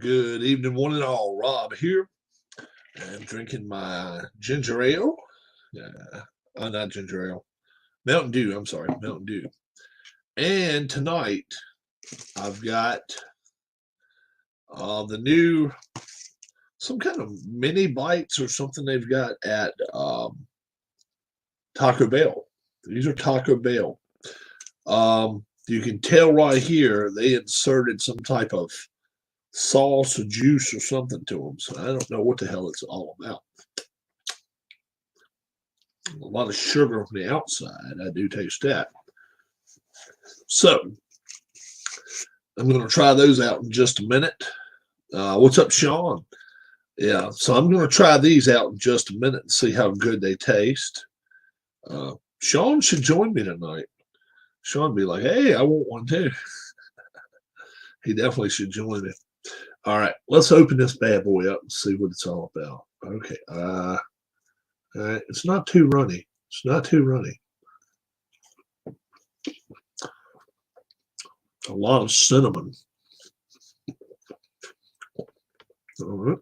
Good evening, one and all. Rob here. I'm drinking my ginger ale. Not ginger ale. Mountain Dew. I'm sorry, Mountain Dew. And tonight I've got the new some kind of mini bites or something they've got at Taco Bell. These are Taco Bell. You can tell right here they inserted some type of sauce or juice or something to them. So I don't know what the hell it's all about. A lot of sugar on the outside. I do taste that. So I'm going to try those out in just a minute. What's up, Sean? Yeah, so I'm going to try these out in just a minute and see how good they taste. Sean should join me tonight. Sean be like, hey, I want one too. He definitely should join me. All right, let's open this bad boy up and see what it's all about. Okay. All right, it's not too runny. It's not too runny. A lot of cinnamon. All right.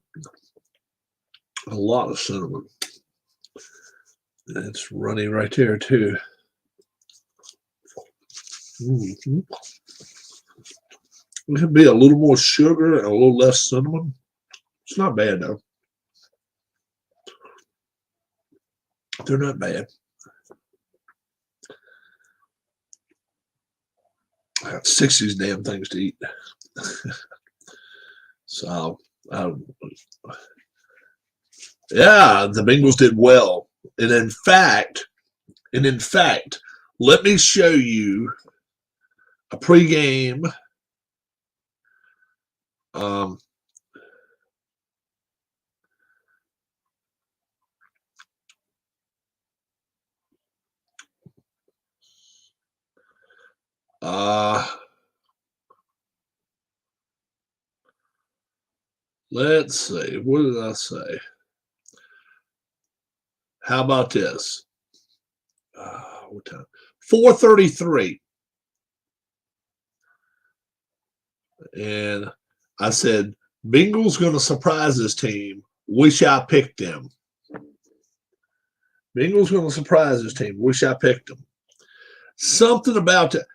A lot of cinnamon. It's runny right there, too. Mm-hmm. It could be a little more sugar and a little less cinnamon. It's not bad, though. They're not bad. I got 60 damn things to eat. So, yeah, the Bengals did well. And in fact, let me show you a pregame let's see. What did I say? How about this? What time? 4:33. And I said, Bengals going to surprise this team. Wish I picked them. Bengals going to surprise this team. Wish I picked them. Something about that.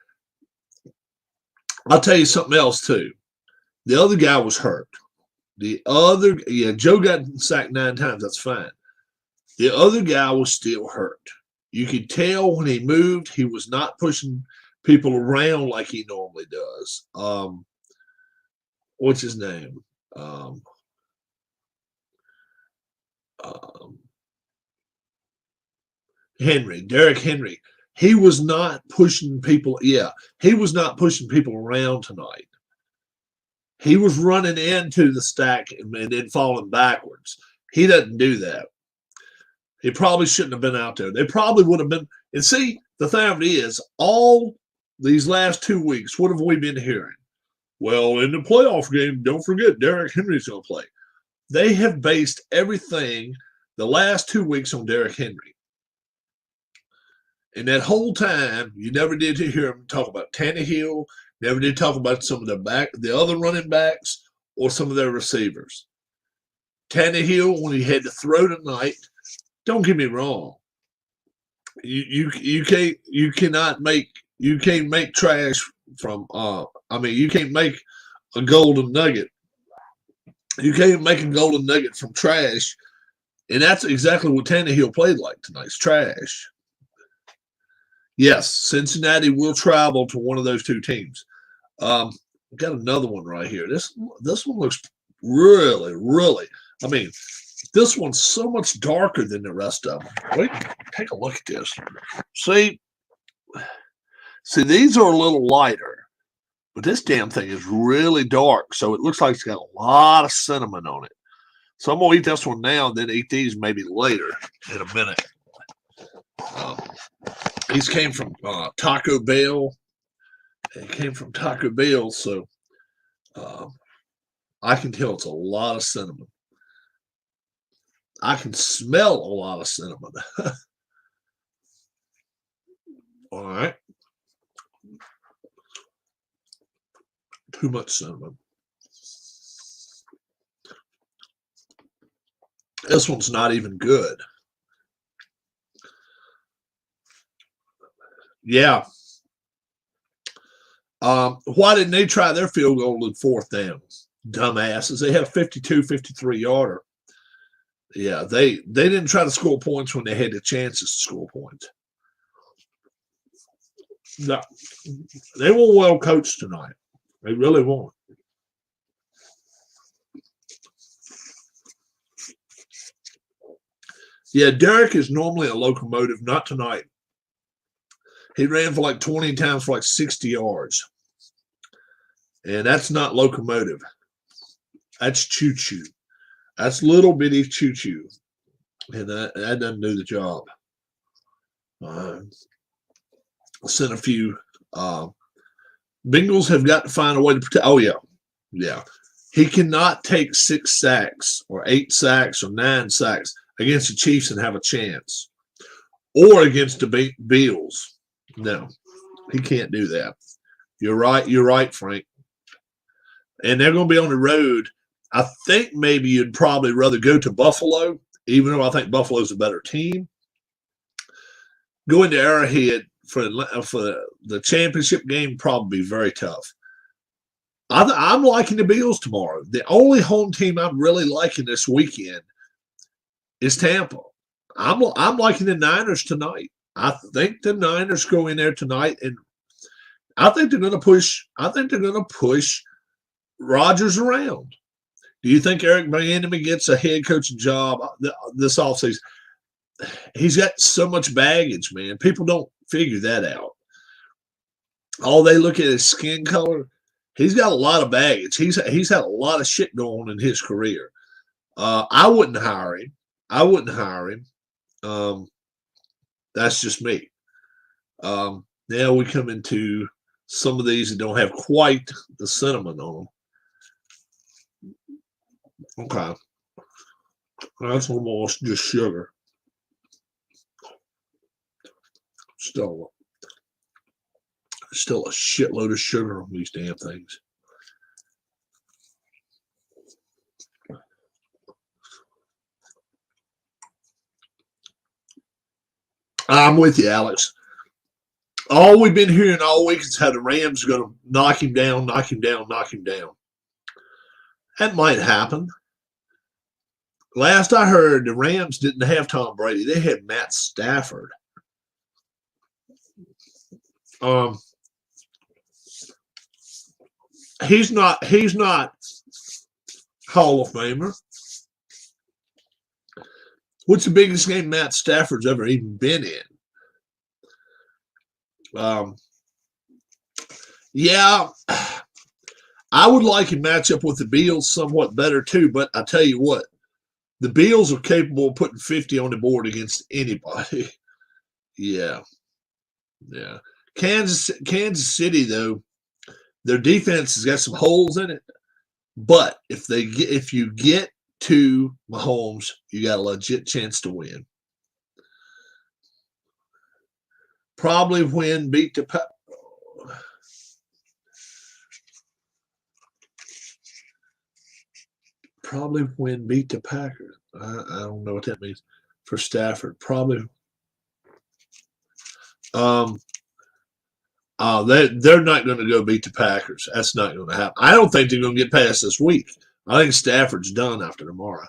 I'll tell you something else, too. The other guy was hurt. Joe got sacked 9 times. That's fine. The other guy was still hurt. You could tell when he moved, he was not pushing people around like he normally does. What's his name? Derrick Henry. He was not pushing people. Yeah, he was not pushing people around tonight. He was running into the stack and then falling backwards. He doesn't do that. He probably shouldn't have been out there. They probably would have been. And see, the thing of it is, all these last 2 weeks, what have we been hearing? Well, in the playoff game, don't forget Derrick Henry's going to play. They have based everything the last 2 weeks on Derrick Henry. And that whole time, you never did hear him talk about Tannehill, never did talk about some of the other running backs or some of their receivers. Tannehill, when he had to throw tonight, don't get me wrong. You can't make trash from you can't make a golden nugget. You can't make a golden nugget from trash. And that's exactly what Tannehill played like tonight. It's trash. Yes, Cincinnati will travel to one of those 2 teams. Got another one right here. This one looks really, really. I mean, this one's so much darker than the rest of them. Wait, take a look at this. See, these are a little lighter, but this damn thing is really dark, so it looks like it's got a lot of cinnamon on it. So I'm going to eat this one now and then eat these maybe later in a minute. These came from Taco Bell. It came from Taco Bell, so I can tell it's a lot of cinnamon. I can smell a lot of cinnamon. All right. Too much cinnamon. This one's not even good. Yeah. Why didn't they try their field goal in fourth down? Dumbasses. They had a 52, 53-yarder. Yeah, they didn't try to score points when they had the chances to score points. No, they were well coached tonight. They really won. Yeah, Derek is normally a locomotive, not tonight. He ran for like 20 times for like 60 yards. And that's not locomotive. That's choo-choo. That's little bitty choo-choo. And that doesn't do the job. Sent a few. Bengals have got to find a way to protect. Oh, yeah. Yeah. He cannot take 6 sacks or 8 sacks or 9 sacks against the Chiefs and have a chance. Or against the Bills. No, he can't do that. You're right. You're right, Frank. And they're going to be on the road. I think maybe you'd probably rather go to Buffalo, even though I think Buffalo's a better team. Going to Arrowhead for the championship game probably be very tough. I'm liking the Bills tomorrow. The only home team I'm really liking this weekend is Tampa. I'm liking the Niners tonight. I think the Niners go in there tonight, and I think they're going to push. I think they're going to push Rodgers around. Do you think Eric Bieniemy gets a head coaching job this offseason? He's got so much baggage, man. People don't figure that out. All they look at is skin color. He's got a lot of baggage. He's had a lot of shit going on in his career. I wouldn't hire him. That's just me. Now we come into some of these that don't have quite the cinnamon on them. Okay. That's almost just sugar. Still a shitload of sugar on these damn things. I'm with you, Alex. All we've been hearing all week is how the Rams are going to knock him down. That might happen. Last I heard, the Rams didn't have Tom Brady. They had Matt Stafford. He's not Hall of Famer. What's the biggest game Matt Stafford's ever even been in? Yeah, I would like him match up with the Bills somewhat better too, but I tell you what, the Bills are capable of putting 50 on the board against anybody. Yeah. Kansas City, though, their defense has got some holes in it. But if you get to Mahomes, you got a legit chance to win. Probably beat the Packers. I don't know what that means for Stafford. Probably. They're not going to go beat the Packers. That's not going to happen. I don't think they're going to get past this week. I think Stafford's done after tomorrow.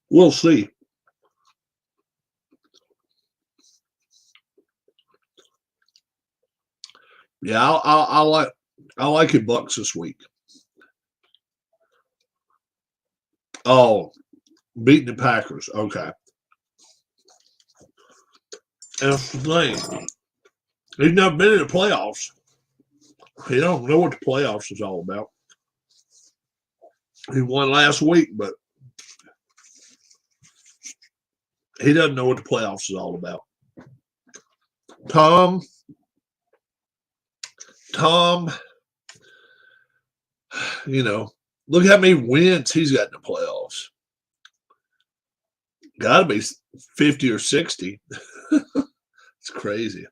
We'll see. Yeah, I like your Bucks this week. Oh, beating the Packers. Okay. And that's the thing. He's never been in the playoffs. He don't know what the playoffs is all about. He won last week, but he doesn't know what the playoffs is all about. Tom, look how many wins he's got in the playoffs. Got to be 50 or 60. It's crazy.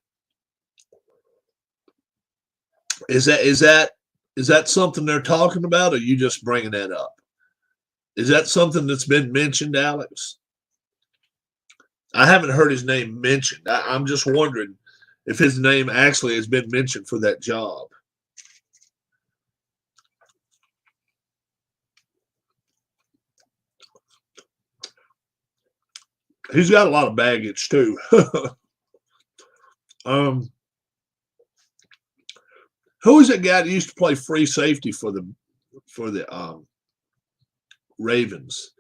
Is that something they're talking about, or are you just bringing that up? Is that something that's been mentioned, Alex? I haven't heard his name mentioned. I'm just wondering if his name actually has been mentioned for that job. He's got a lot of baggage too. Who is that guy that used to play free safety for the Ravens?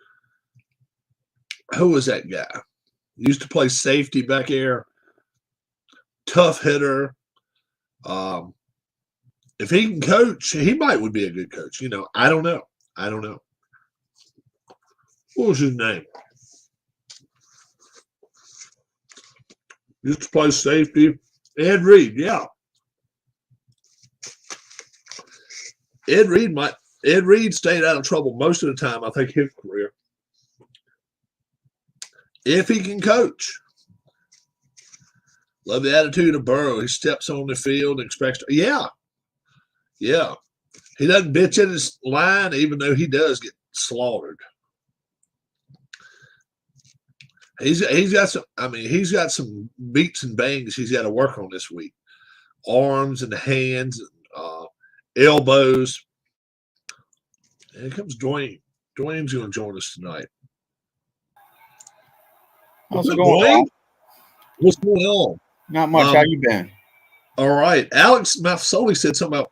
Who was that guy? Used to play safety back there. Tough hitter. If he can coach, he would be a good coach. I don't know. What was his name? Used to play safety. Ed Reed, yeah. Ed Reed stayed out of trouble most of the time, I think, his career. If he can coach. Love the attitude of Burrow. He steps on the field and expects to, yeah. He doesn't bitch at his line, even though he does get slaughtered. He's got some beats and bangs he's got to work on this week. Arms and hands and elbows. And here comes Dwayne. Dwayne's going to join us tonight. How's it going, Dwayne? What's going on? Not much. How you been? All right. Alex Mafsoli said something about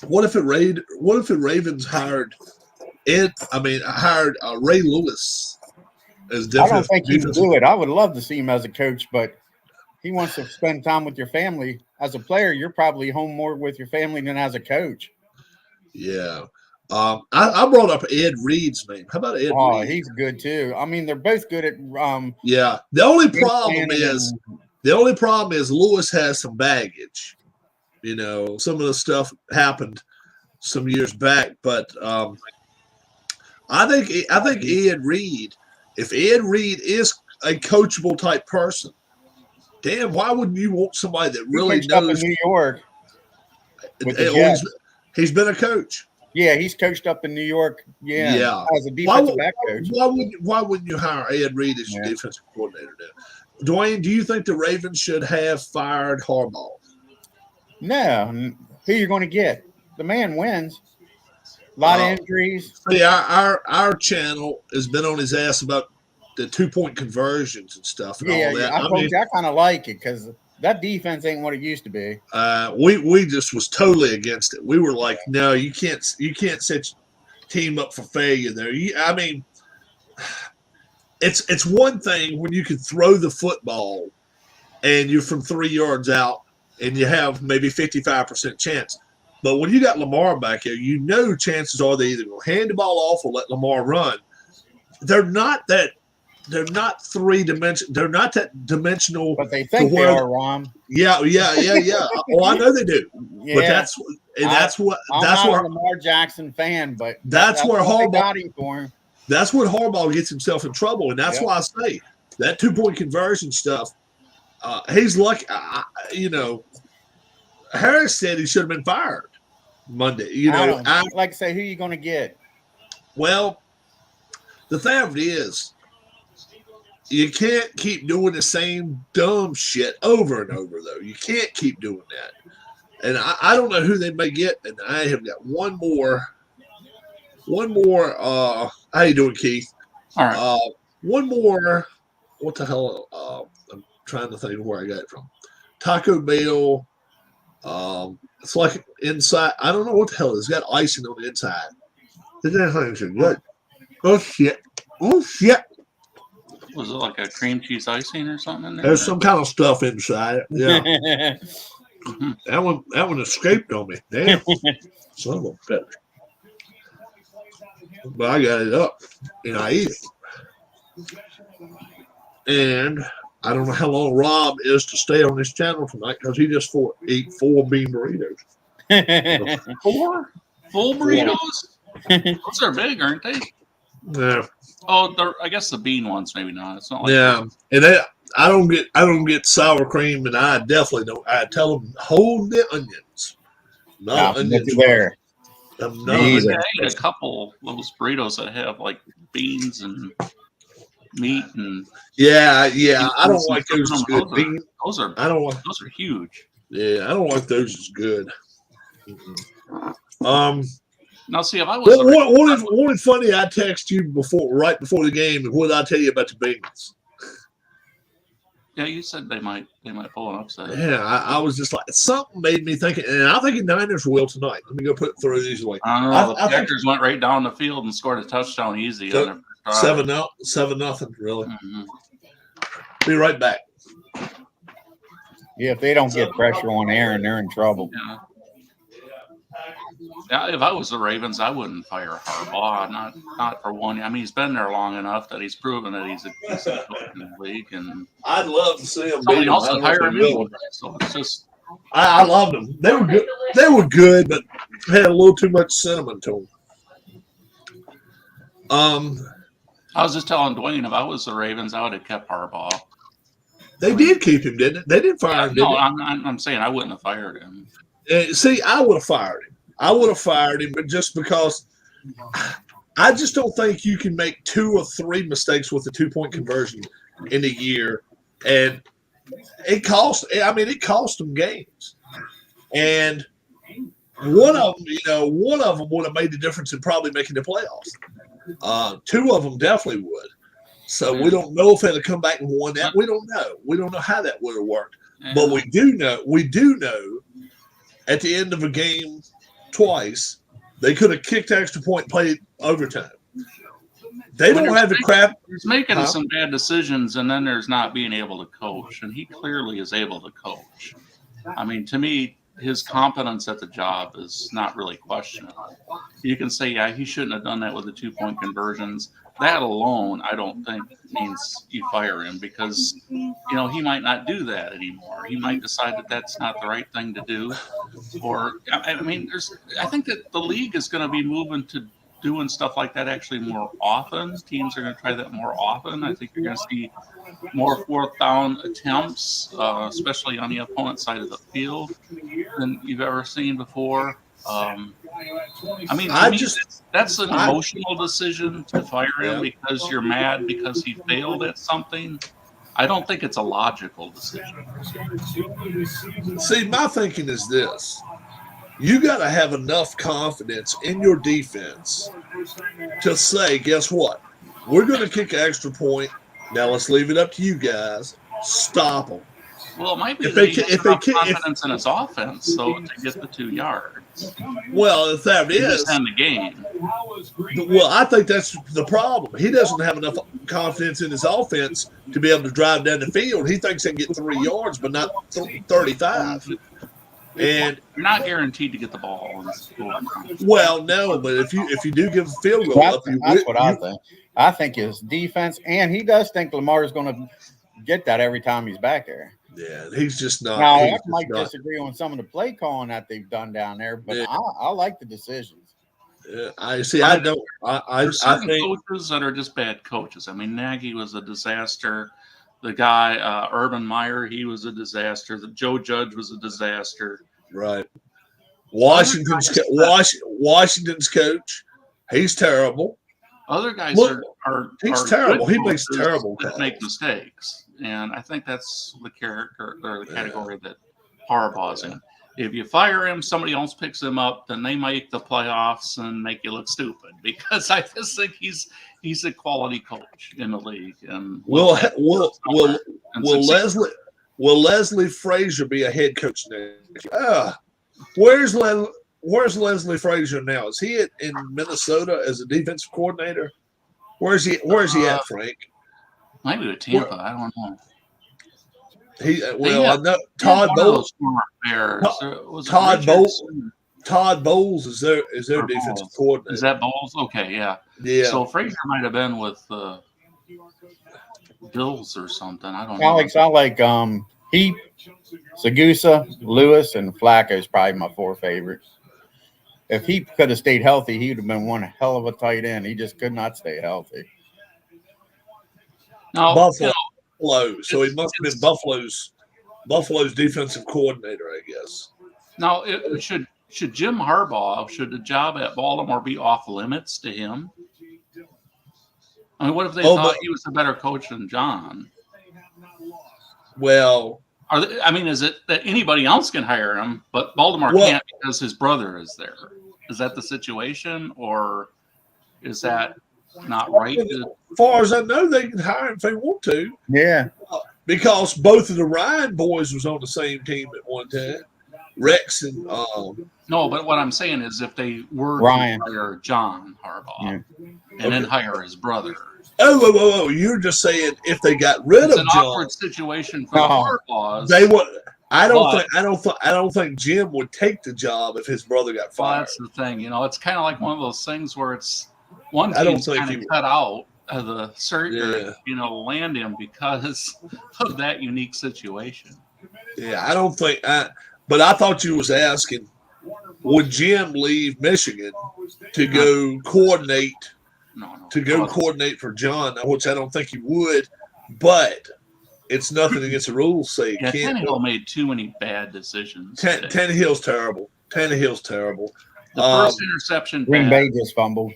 what if the Ravens hired Ray Lewis as defense. I don't think he would do it. I would love to see him as a coach, but he wants to spend time with your family. As a player, you're probably home more with your family than as a coach. Yeah. I brought up Ed Reed's name. How about Ed Reed? Oh, he's good too. I mean, they're both good at yeah. The only problem is Lewis has some baggage. Some of the stuff happened some years back, but I think Ed Reed, if Ed Reed is a coachable type person, damn, why wouldn't you want somebody that really knows? Up in New York. He's been a coach. Yeah, he's coached up in New York. Yeah. As a defensive back coach. Why wouldn't you hire Ed Reed as your defensive coordinator now? Dwayne, do you think the Ravens should have fired Harbaugh? No. Who you're going to get? The man wins. A lot of injuries. See, our channel has been on his ass about the 2-point conversions and stuff and all that. I told you I kind of like it because that defense ain't what it used to be. We just was totally against it. We were like, no, you can't set your team up for failure there. It's one thing when you can throw the football and you're from 3 yards out and you have maybe 55% chance. But when you got Lamar back here, chances are they either going to hand the ball off or let Lamar run. They're not 3-dimensional. They're not that dimensional. But they think they are, Ron. Yeah. Well, I know they do. Yeah. But that's what I'm not a Lamar Jackson fan, but that's where Harbaugh got him for him. That's where Harbaugh gets himself in trouble, and that's why I say that 2-point conversion stuff. He's lucky. Harris said he should have been fired Monday. I like to say, who are you going to get? Well, the thing of it is, you can't keep doing the same dumb shit over and over, though. You can't keep doing that. And I don't know who they may get, and I have got one more. How you doing, Keith? All right. One more. What the hell? I'm trying to think of where I got it from. Taco Bell. It's like inside. I don't know what the hell it is. It's got icing on the inside. That thing's good. Oh shit! Was it like a cream cheese icing or something in there? There's some kind of stuff inside it. Yeah. That one escaped on me. Damn. Son of a bitch. But I got it up and I eat it. And I don't know how long Rob is to stay on this channel tonight because he just ate 4 bean burritos. 4 full burritos? Those are big, aren't they? Yeah. Oh, I guess the bean ones maybe not. It's not like and I don't get sour cream, and I definitely don't. I tell them hold the onions, not onions. There. Neither. I ate a couple of those burritos that have like beans and meat and Yeah. I don't beans and like stuff those in as them. good. I don't like. Those are huge. Yeah, I don't like those as good. Now, see, if I was What if funny? I text you right before the game, and what did I tell you about the Bengals? yeah, you said they might pull an upset. Yeah, I was just like something made me think, and I think the Niners will tonight. Let me go put it through these way. I don't know. The Packers went right down the field and scored a touchdown easy. So, on their drive. 7-0, really. Mm-hmm. Be right back. Yeah, if they don't get pressure on Aaron, they're in trouble. Yeah, if I was the Ravens, I wouldn't fire Harbaugh. Not for one. I mean, he's been there long enough that he's proven that he's a decent coach in the league. And I'd love to see him. somebody else would hire him anyway. So it's just. I loved them. They were good. They were good, but had a little too much cinnamon to them. I was just telling Dwayne, if I was the Ravens, I would have kept Harbaugh. They did keep him, didn't they? They didn't fire him, did no, they? I'm saying I wouldn't have fired him. See, I would have fired him. But just because I just don't think you can make 2 or 3 mistakes with a 2-point conversion in a year, and it cost them games. And one of them would have made the difference in probably making the playoffs. 2 of them definitely would. So we don't know if they'll come back and won that. We don't know. We don't know how that would have worked. But we do know at the end of a game twice, they could have kicked the extra point and played overtime. They don't have the crap. He's making some bad decisions, and then there's not being able to coach. And he clearly is able to coach. I mean, to me, his competence at the job is not really questionable. You can say, yeah, he shouldn't have done that with the 2-point conversions. That alone, I don't think means you fire him because, he might not do that anymore. He might decide that that's not the right thing to do. Or, I mean, I think that the league is going to be moving to doing stuff like that actually more often. Teams are going to try that more often. I think you're going to see more 4th down attempts, especially on the opponent side of the field, than you've ever seen before. That's an emotional decision to fire him because you're mad because he failed at something. I don't think it's a logical decision. See, my thinking is this. You got to have enough confidence in your defense to say, guess what? We're going to kick an extra point. Now let's leave it up to you guys. Stop them. Well, it might be confidence in his offense, so to get the 2 yards. Well, if that is end the game. Well, I think that's the problem. He doesn't have enough confidence in his offense to be able to drive down the field. He thinks he can get 3 yards, but not 35. And you're not guaranteed to get the ball. Well, no, but if you do give a field goal up, that's what I think. I think his defense, and he does think Lamar is going to get that every time he's back there. Yeah, he's just not. Now, I might disagree on some of the play calling that they've done down there, but I like the decisions. I see. I don't. I think coaches that are just bad coaches. I mean, Nagy was a disaster. The guy Urban Meyer, he was a disaster. The Joe Judge was a disaster. Right. Washington's coach, he's terrible. Other guys are terrible. He makes terrible calls. Make mistakes, and I think that's the character or the category that Harbaugh's in. If you fire him, somebody else picks him up, then they make the playoffs and make you look stupid. Because I just think he's a quality coach in the league. And will Leslie Frazier be a head coach now? Where's Leslie Frazier now? Is he in Minnesota as a defensive coordinator? Where's he at, Frank? Maybe with Tampa. I don't know. I know Todd Bowles. Todd Bowles is their defensive coordinator. Is that Bowles? Okay, yeah. Yeah. So Frazier might have been with the Bills or something. I don't know. Alex, I like he, Segusa, Lewis, and Flacco is probably my 4 favorites. If he could have stayed healthy, he would have been one hell of a tight end. He just could not stay healthy. No, Buffalo. So he must have been Buffalo's defensive coordinator, I guess. Now, it should should Jim Harbaugh, should the job at Baltimore be off limits to him? I mean, what if they thought he was a better coach than John? Well, is it that anybody else can hire him, but Baltimore can't because his brother is there? Is that the situation, or is that not right? As far as I know, they can hire him if they want to. Yeah. Because both of the Ryan boys was on the same team at one time. Rex and no, but what I'm saying is if they were Ryan. to hire John Harbaugh and then hire his brother. Oh! You're just saying if they got rid of John, it's an awkward situation for the Harbaughs. They would. I don't think Jim would take the job if his brother got fired. Well, that's the thing. It's kind of like one of those things where it's one team's kind of cut out of the search, land him because of that unique situation. Yeah, I don't think. But I thought you was asking, would Jim leave Michigan to go coordinate? No. To go coordinate for John, which I don't think he would, but it's nothing against the rules. Say Tannehill made too many bad decisions. Tannehill's terrible. The first interception, Green Bay just fumbled.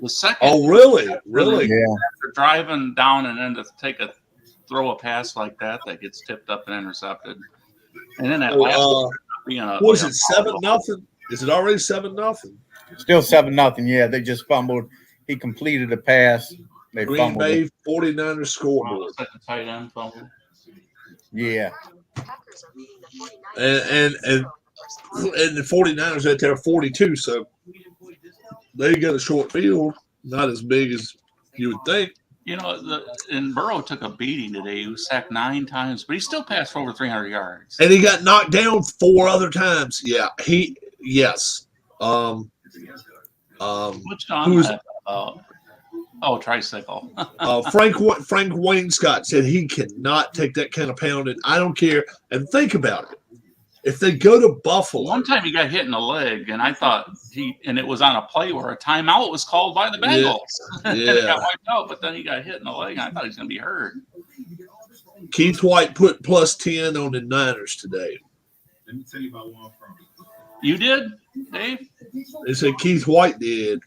The second. Oh, really? Yeah. After driving down and then to throw a pass like that gets tipped up and intercepted, and then that last one was it 7-0? Is it already 7-0? Still 7-0. Yeah, they just fumbled. He completed a pass. They Green fumbled Bay it. 49ers scoreboard. Tight end fumble. Yeah. And the 49ers at their 42, so they got a short field, not as big as you would think. And Burrow took a beating today. He was sacked 9 times, but he still passed for over 300 yards. And he got knocked down 4 other times. Yeah, yes. What's John? Tricycle. Frank Wayne Scott said he cannot take that kind of pounding. I don't care. And think about it. If they go to Buffalo. One time he got hit in the leg, and I thought it was on a play where a timeout was called by the Bengals. Yeah. And it got wiped out, but then he got hit in the leg, and I thought he was going to be hurt. Keith White put +10 on the Niners today. Let me tell you about one from you. Did, Dave? They said Keith White did.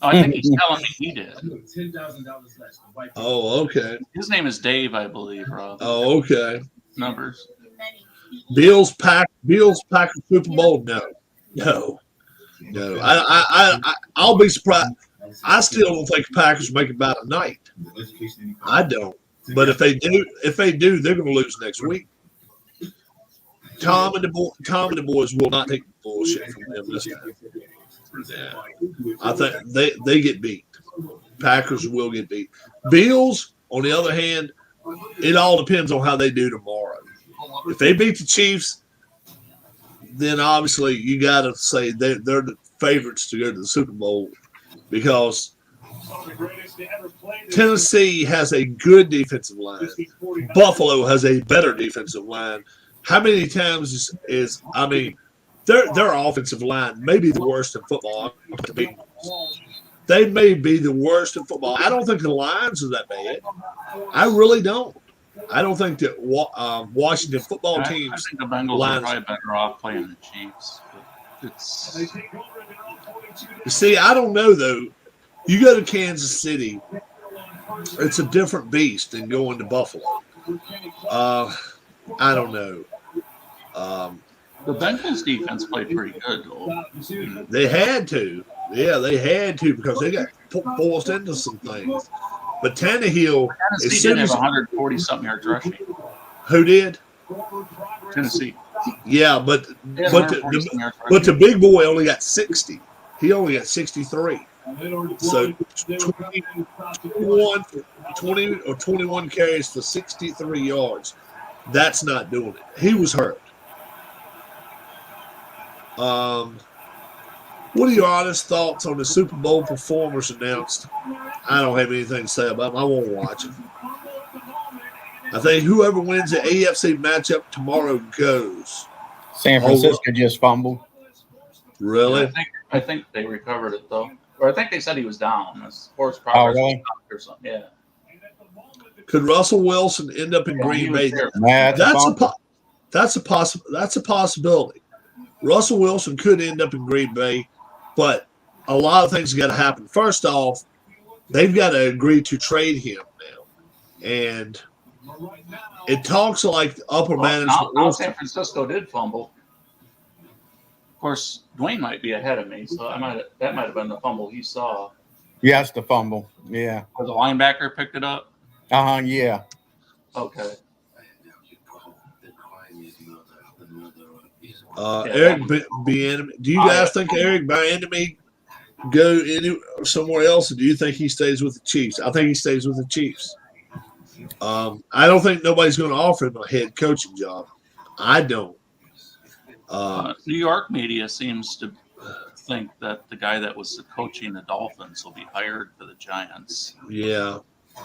I think he's telling me he did. $10,000 less. Oh, okay. His name is Dave, I believe, Rob. Oh, okay. Numbers. Bills Packers Super Bowl? No. I'll be surprised. I still don't think the Packers make it about a night. I don't. But if they do, they're going to lose next week. Tom and the boys will not take bullshit from them this time. Yeah. I think they get beat. Packers will get beat. Bills, on the other hand, it all depends on how they do tomorrow. If they beat the Chiefs, then obviously you got to say they're the favorites to go to the Super Bowl because Tennessee has a good defensive line. Buffalo has a better defensive line. How many times is their offensive line may be the worst in football. They may be the worst in football. I don't think the Lions are that bad. I really don't. I don't think that Washington football teams. I think the Bengals are probably better off playing the Chiefs. See, I don't know though. You go to Kansas City, it's a different beast than going to Buffalo. I don't know. The Bengals defense played pretty good, though. They had to. Yeah, they had to because they got forced into some things. But Tannehill, Tennessee did have 140-something yards rushing. Who did? Tennessee. Yeah, but the big boy only got 60. He only got 63. So 21 carries for 63 yards. That's not doing it. He was hurt. What are your honest thoughts on the Super Bowl performers announced? I don't have anything to say about them. I won't watch it. I think whoever wins the AFC matchup tomorrow goes. San Francisco just fumbled. Really? Yeah, I think they recovered it, though. Or I think they said he was down. Sports progress really? Or something. Yeah. Could Russell Wilson end up in Green Bay? Nah, That's a possibility. Russell Wilson could end up in Green Bay, but a lot of things got to happen. First off, they've got to agree to trade him now, and it talks like the upper management. Now San Francisco did fumble. Of course, Dwayne might be ahead of me, so that might have been the fumble he saw. Yes, the fumble. Yeah. Or the linebacker picked it up. Yeah. Okay. Eric Bieniemy. Do you guys think Eric Bieniemy go somewhere else, or do you think he stays with the Chiefs? I think he stays with the Chiefs. I don't think nobody's going to offer him a head coaching job. I don't. New York media seems to think that the guy that was coaching the Dolphins will be hired for the Giants. Yeah,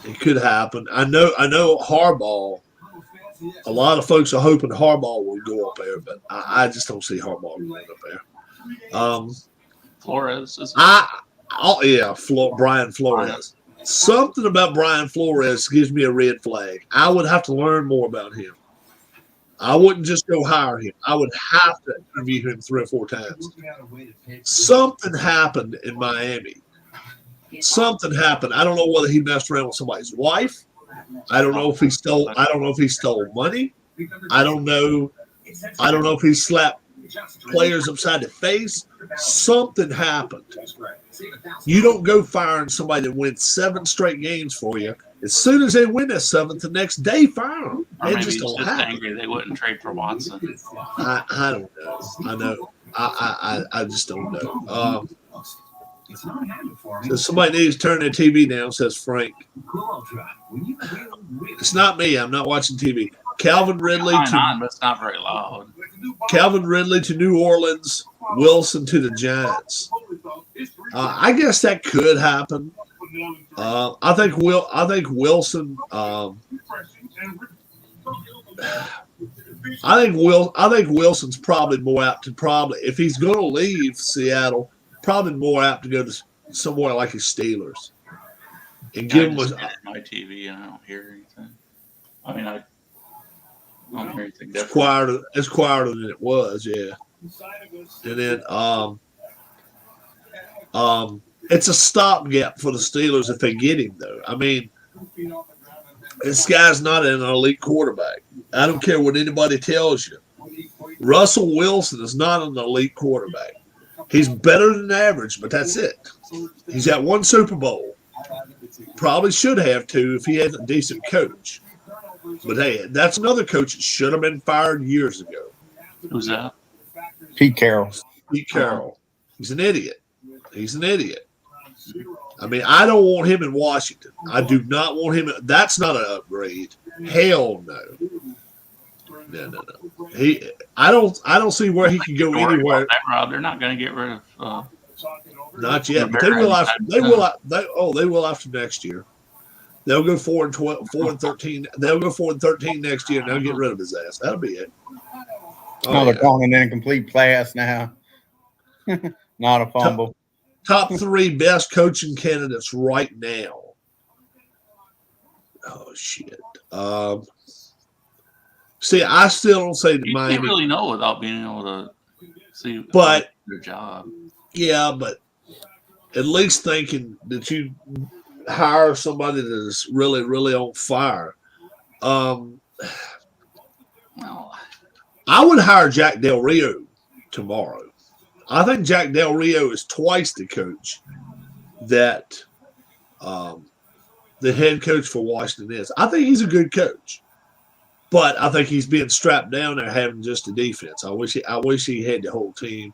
it could happen. I know Harbaugh. A lot of folks are hoping Harbaugh will go up there, but I just don't see Harbaugh going up there. Flores is. Brian Flores. Something about Brian Flores gives me a red flag. I would have to learn more about him. I wouldn't just go hire him. I would have to interview him 3 or 4 times. Something happened in Miami. Something happened. I don't know whether he messed around with somebody's wife. I don't know if he stole money. I don't know if he slapped players upside the face. Something happened. You don't go firing somebody that wins 7 straight games for you. As soon as they win that 7th, the next day fire them. It just don't happen. Angry they wouldn't trade for Watson. I don't know. I know. I just don't know. So somebody needs to turn their TV down, says Frank. It's not me. I'm not watching TV. Calvin Ridley but it's not very loud. Calvin Ridley to New Orleans. Wilson to the Giants. I guess that could happen. I think Wilson. I think Wilson's probably more apt to if he's going to leave Seattle, probably more apt to go to somewhere like his Steelers and give him my TV and I don't hear anything. I mean, I don't hear anything different. It's quieter than it was, yeah. And then it's a stopgap for the Steelers if they get him, though. I mean, this guy's not an elite quarterback. I don't care what anybody tells you. Russell Wilson is not an elite quarterback. He's better than average, but that's it. He's got 1 Super Bowl. Probably should have 2 if he had a decent coach. But hey, that's another coach that should have been fired years ago. Who's that? Pete Carroll. Pete Carroll. He's an idiot. I mean, I don't want him in Washington. I do not want him. That's not an upgrade. Hell no. No. I don't see where he can go anywhere. Rob, they're not going to get rid of. Not yet, but they will after. They will after next year. They'll go 4-13. They'll go 4-13 next year, and they'll get rid of his ass. That'll be it. They're calling an incomplete pass now. Not a fumble. Top 3 best coaching candidates right now. Oh shit. See, I still don't say that Miami. You can't really know without being able to see their job. Yeah, but at least thinking that you hire somebody that is really, really on fire. Well, I would hire Jack Del Rio tomorrow. I think Jack Del Rio is twice the coach that the head coach for Washington is. I think he's a good coach, but I think he's being strapped down there having just a defense. I wish he had the whole team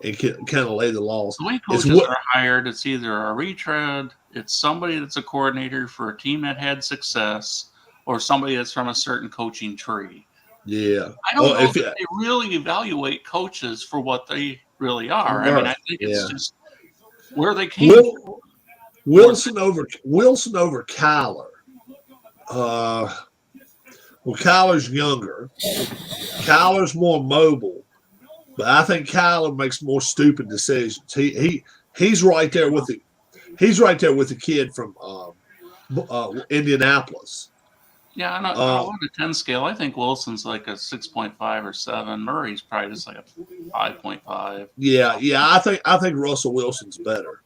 and kind of lay the laws. The way coaches are hired, it's either a retread, it's somebody that's a coordinator for a team that had success, or somebody that's from a certain coaching tree. Yeah. I don't know if they really evaluate coaches for what they really are. I mean, I think it's just where they came from. Wilson over Kyler. Well, Kyler's younger. Kyler's more mobile, but I think Kyler makes more stupid decisions. He's right there with the kid from Indianapolis. Yeah, on a 1 to 10 scale, I think Wilson's like a 6.5 or 7. Murray's probably just like a 5.5. Yeah. I think Russell Wilson's better.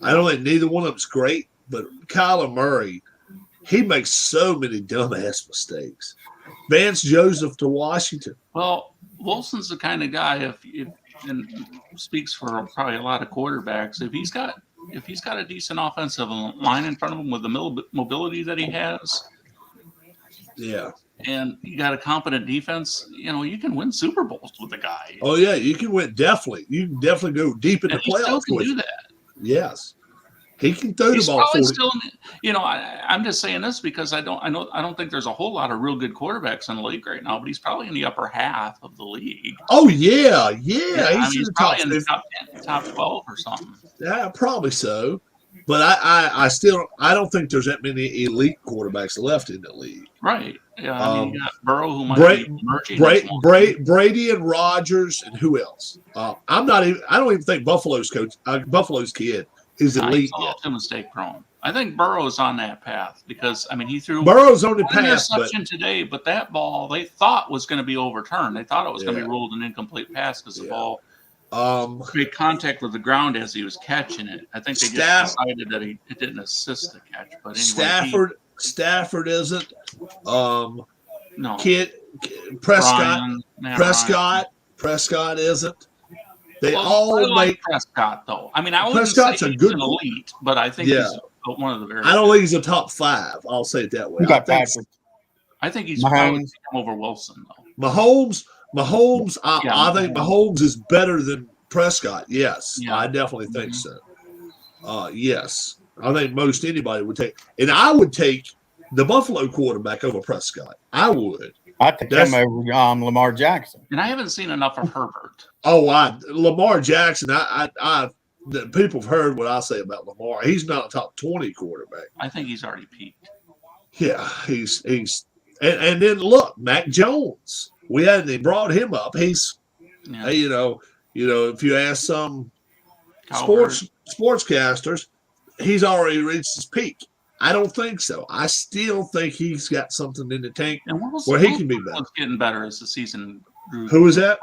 I don't think neither one of them's great, but Kyler Murray, he makes so many dumbass mistakes. Vance Joseph to Washington. Well, Wilson's the kind of guy if and speaks for probably a lot of quarterbacks. If he's got a decent offensive line in front of him with the mobility that he has, Yeah. and you got a competent defense, you can win Super Bowls with the guy. Oh yeah, you can win definitely. You can definitely go deep in the And he still playoffs can with do him. that. Yes. He can throw the He's ball probably 40. still, I'm just saying this because I don't think there's a whole lot of real good quarterbacks in the league right now, but he's probably in the upper half of the league. Oh yeah. I He's mean, in he's the top probably in the 50. top 10, top 12 or something. Yeah, probably so. But I still don't think there's that many elite quarterbacks left in the league. Right. Yeah. I mean, you got Burrow who might Bra- be emerging. as one. Brady and Rodgers and who else? I don't even think Buffalo's kid is Nah, elite he's a little yet. too mistake prone. I think Burrow's on that path because he threw Burrow's on the an path, but interception today, but that ball they thought was going to be overturned. They thought it was going to Yeah. be ruled an incomplete pass because the ball um, made contact with the ground as he was catching it. I think they just decided that it didn't assist the catch. But anyway, Stafford isn't. no, Kid Prescott. Matt Prescott isn't. They Ryan. all I like make. Prescott though. I mean, I wouldn't Prescott's say a he's good an elite, but I think he's one of the very. I don't think he's a top 5. I'll say it that way. You got Patrick. I think he's probably Mahomes. over Wilson though. Mahomes. Yeah, I think Mahomes is better than Prescott. Yes, Yeah. I definitely think so. Yes, I think most anybody would take, and I would take the Buffalo quarterback over Prescott. I would. I take him over Lamar Jackson. And I haven't seen enough of Herbert. Oh, Lamar Jackson. The people have heard what I say about Lamar. He's not a top 20 quarterback. I think he's already peaked. Yeah, he's and then look, Mac Jones. We hadn't brought him up. He's Yeah. if you ask some Cowherd. sportscasters, he's already reached his peak. I don't think so. I still think he's got something in the tank And where he can be better. Wilson's getting better as the season grew. Who is that?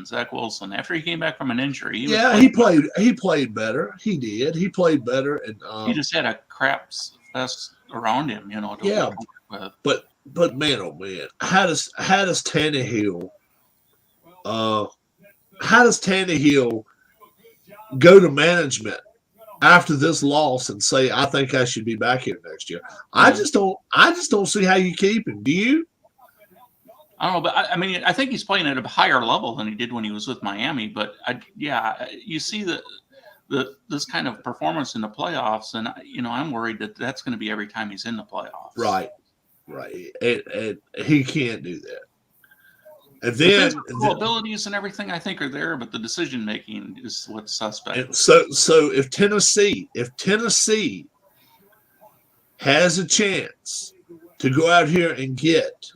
Zach Wilson. After he came back from an injury, He played better. He did. He played better, and he just had a crap fest around him, to Yeah. work with. but man, oh man, how does Tannehill go to management after this loss and say, I think I should be back here next year? I just don't see how you keep him. Do you? I don't know, but I mean, I think he's playing at a higher level than he did when he was with Miami. But you see this kind of performance in the playoffs, and I'm worried that that's going to be every time he's in the playoffs. Right. And he can't do that. And then the abilities and everything I think are there, but the decision making is what's suspect. and so if Tennessee has a chance to go out here and get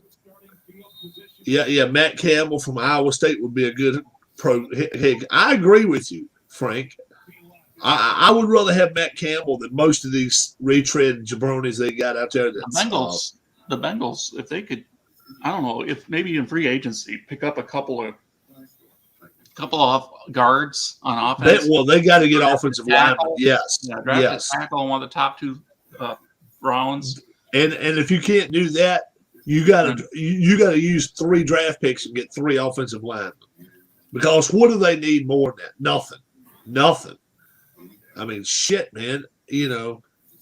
Matt Campbell from Iowa State would be a good pro. I agree with you, Frank. I would rather have Matt Campbell than most of these retread jabronis they got out there. The Bengals, if they could, I don't know, if maybe in free agency, pick up a couple of guards on offense. They got to get offensive linemen. Yes, draft a tackle in one of the top 2 rounds. And if you can't do that, you got to use 3 draft picks and get 3 offensive linemen. Because what do they need more than that? Nothing. I mean, shit, man.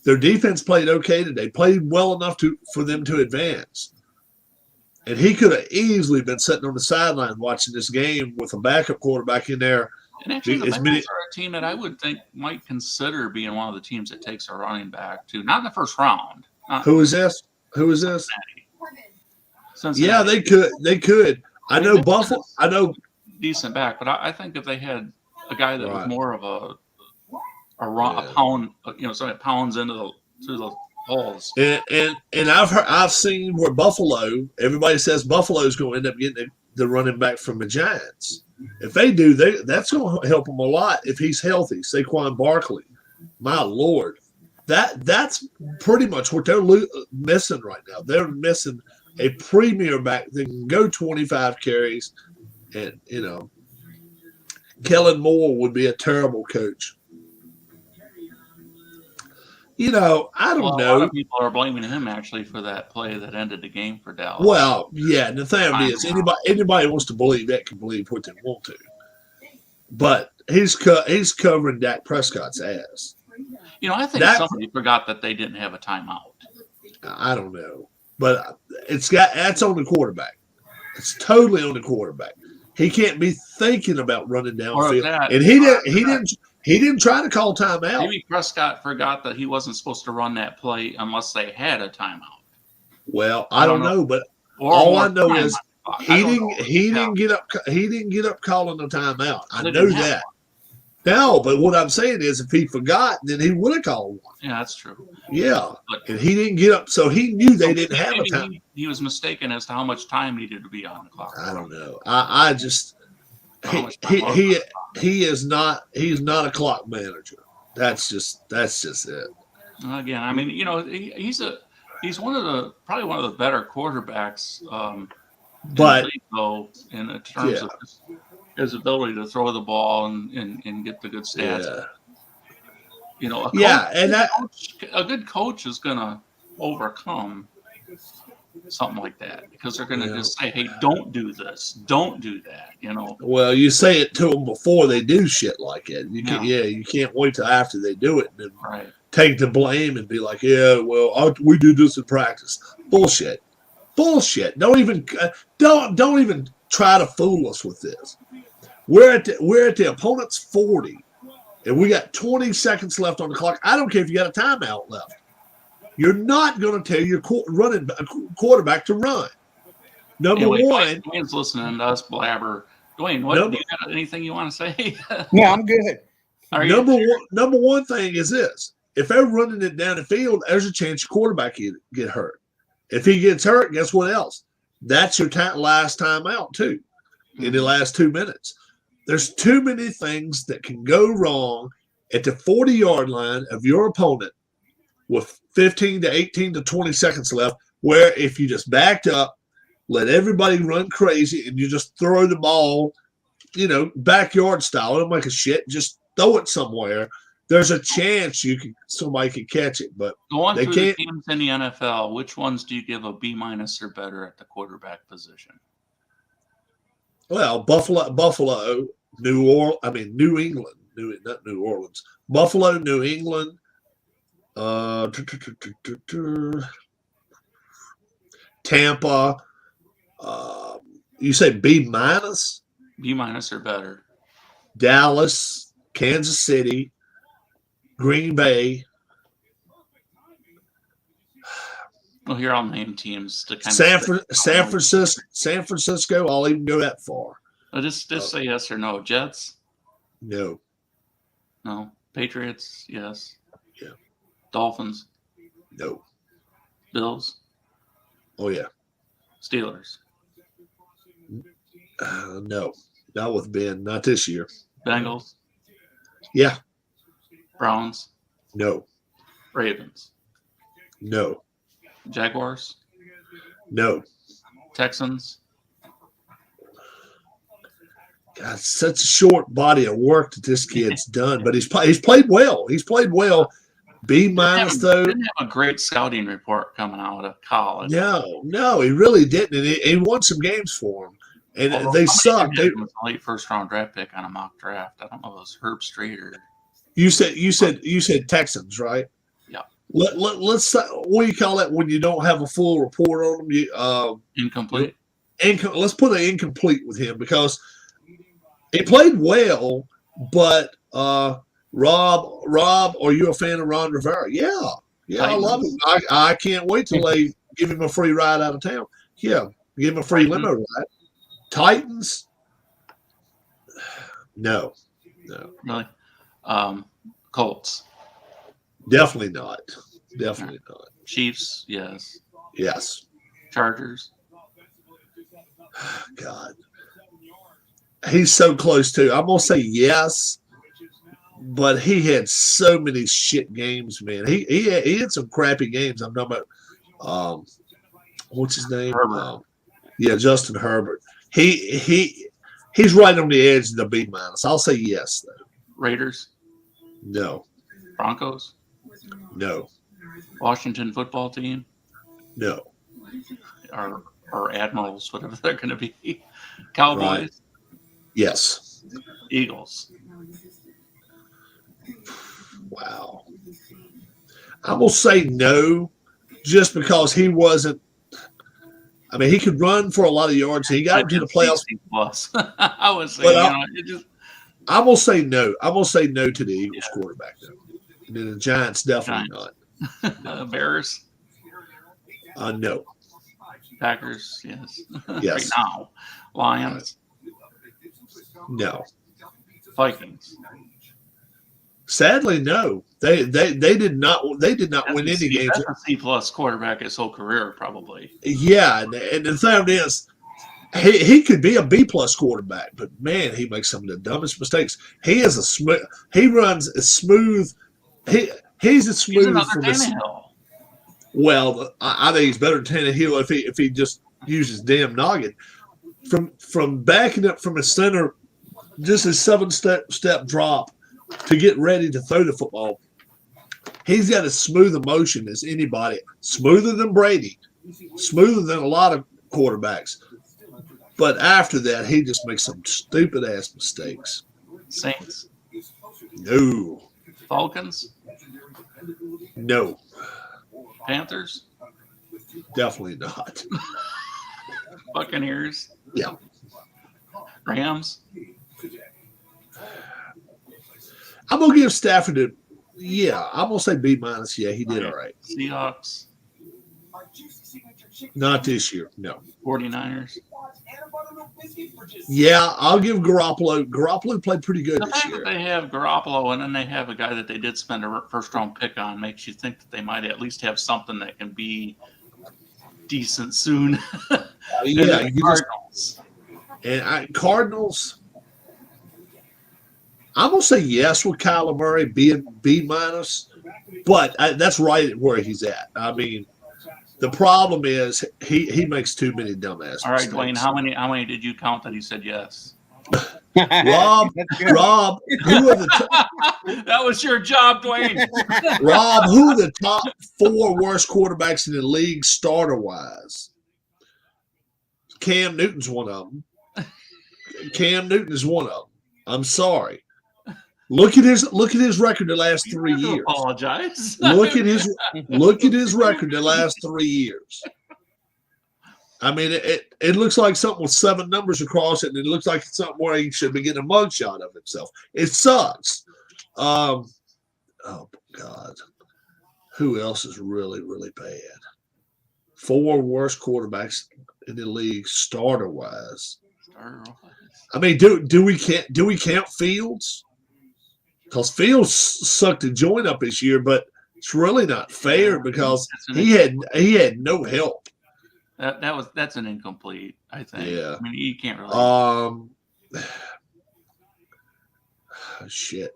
Their defense played okay today. Played well enough for them to advance. And he could have easily been sitting on the sideline watching this game with a backup quarterback in there. And actually, the Bengals are a team that I would think might consider being one of the teams that takes a running back too. Not in the first round. Who is this? Cincinnati. Yeah, they could. I know Buffalo. I know decent back, but I think if they had a guy that was more of a pound, somebody pounds through the holes. And I've seen where Buffalo. Everybody says Buffalo's going to end up getting the running back from the Giants. If they do, that's going to help them a lot if he's healthy. Saquon Barkley, my Lord. That's pretty much what they're missing right now. They're missing a premier back that can go 25 carries, and Kellen Moore would be a terrible coach. I don't Well, a lot know. of people are blaming him actually for that play that ended the game for Dallas. Well, yeah, and the thing is, anybody wants to believe that can believe what they want to, but he's covering Dak Prescott's ass. I think somebody forgot that they didn't have a timeout. I don't know, but that's on the quarterback. It's totally on the quarterback. He can't be thinking about running downfield, and he didn't try to call timeout. Maybe Prescott forgot that he wasn't supposed to run that play unless they had a timeout. Well, I don't know, but all I know is he didn't get up calling a timeout. I know that. No, but what I'm saying is, if he forgot, then he would have called one. Yeah, that's true. Yeah, and he didn't get up, so he knew they didn't have a time. He was mistaken as to how much time needed to be on the clock. I don't know. I just he's not a clock manager. That's just it. Again, I mean, he's probably one of the better quarterbacks. But in terms of his ability to throw the ball and get the good stats. Yeah. A good coach is going to overcome something like that because they're going to just say, "Hey, don't do this, don't do that." Well, you say it to them before they do shit like it. You can't wait till after they do it and then take the blame and be like, "Yeah, well, we did this in practice." Bullshit. Don't even try to fool us with this. We're at the opponent's 40, and we got 20 seconds left on the clock. I don't care if you got a timeout left. You're not going to tell your quarterback to run. Number one. Dwayne's listening to us blabber. Dwayne, do you got anything you want to say? No, I'm good. Number one thing is this. If they're running it down the field, there's a chance your quarterback get hurt. If he gets hurt, guess what else? That's your last time out, too, in the last 2 minutes. There's too many things that can go wrong at the 40-yard line of your opponent with 15 to 18 to 20 seconds left, where if you just backed up, let everybody run crazy, and you just throw the ball, backyard style, don't make a shit, just throw it somewhere, there's a chance somebody can catch it, but going they through can't. The teams in the NFL, which ones do you give a B- or better at the quarterback position? Well, Buffalo, New England, not New Orleans, Buffalo, New England, Tampa. You say B-? B- or better. Dallas, Kansas City, Green Bay. Well, here I'll name teams to kind San Francisco. I'll even go that far. Just say yes or no. Jets? No. No. Patriots? Yes. Yeah. Dolphins? No. Bills? Oh yeah. Steelers? No. Not with Ben. Not this year. Bengals? Yeah. Browns? No. Ravens? No. Jaguars? No. Texans? God, such a short body of work that this kid's done, but he's played well. He's played well. B- though. Didn't have a great scouting report coming out of college. No, he really didn't. And he won some games for him, and they sucked. He was a late first-round draft pick on a mock draft. I don't know if it was Herb Street or. You said Texans, right? Yeah. Let's what do you call that when you don't have a full report on them? Incomplete. Let's put an incomplete with him because he played well, but Rob, are you a fan of Ron Rivera? Yeah, I love him. I can't wait till they give him a free ride out of town. Yeah, give him a free limo ride. Titans? No. Really? Colts? Definitely not. Chiefs? Yes. Yes. Chargers? God. He's so close too. I'm gonna say yes, but he had so many shit games, man. He had some crappy games. I'm talking about what's his name? Herbert. Yeah, Justin Herbert. He's right on the edge of the B minus. I'll say yes though. Raiders, No, Broncos, no, Washington football team, no. or Admirals, whatever they're going to be. Cowboys, Right. Yes. Eagles. Wow. I will say no, just because he wasn't. I mean, he could run for a lot of yards. He got into the playoffs. Plus, I was saying, But it just I'm gonna say no. I'm gonna say no to the Eagles quarterback though. And then the Giants definitely not. Bears, No. Packers, yes. Yes. Right now, Lions, No. Vikings. Sadly, no. They did not win any games. That's a C plus quarterback his whole career, probably. Yeah, and the thing is, he could be a B plus quarterback, but man, he makes some of the dumbest mistakes. He is a smooth. He runs as smooth. He's as smooth. He's another Tannehill. Well, I think he's better than Tannehill if he just uses damn noggin. From backing up from a center, just a 7-step drop to get ready to throw the football. He's got as smooth a motion as anybody, smoother than Brady, smoother than a lot of quarterbacks. But after that, he just makes some stupid ass mistakes. Saints. No. Falcons. No. Panthers. Definitely not. Buccaneers. Yeah. Rams. I'm gonna give Stafford a I'm gonna say B minus. Yeah, he did all right. Seahawks. Not this year. No. 49ers. Yeah, I'll give Garoppolo. Garoppolo played pretty good The this fact year. that they have Garoppolo and then they have a guy that they did spend a first round pick on makes you think that they might at least have something that can be decent soon. Yeah, Cardinals. Cardinals. I'm gonna say yes with Kyler Murray being B minus, but that's right where he's at. I mean, the problem is he makes too many dumbass. All right, mistakes. Dwayne, how many did you count that he said yes? Rob, who are the That was your job, Dwayne. Rob? Who are the top 4 worst quarterbacks in the league starter wise? Cam Newton's one of them. Cam Newton is one of them. I'm sorry. Look at his record the last 3 years. Apologize. Look at his record the last 3 years. I mean, it looks like something with 7 numbers across it, and it looks like it's something where he should be getting a mugshot of himself. It sucks. Oh God, who else is really, really bad? 4 worst quarterbacks in the league starter wise. I mean, do we count Fields? Because Fields sucked the joint up this year, but it's really not fair because he had no help. That's an incomplete, I think. Yeah. I mean, you can't really. Shit.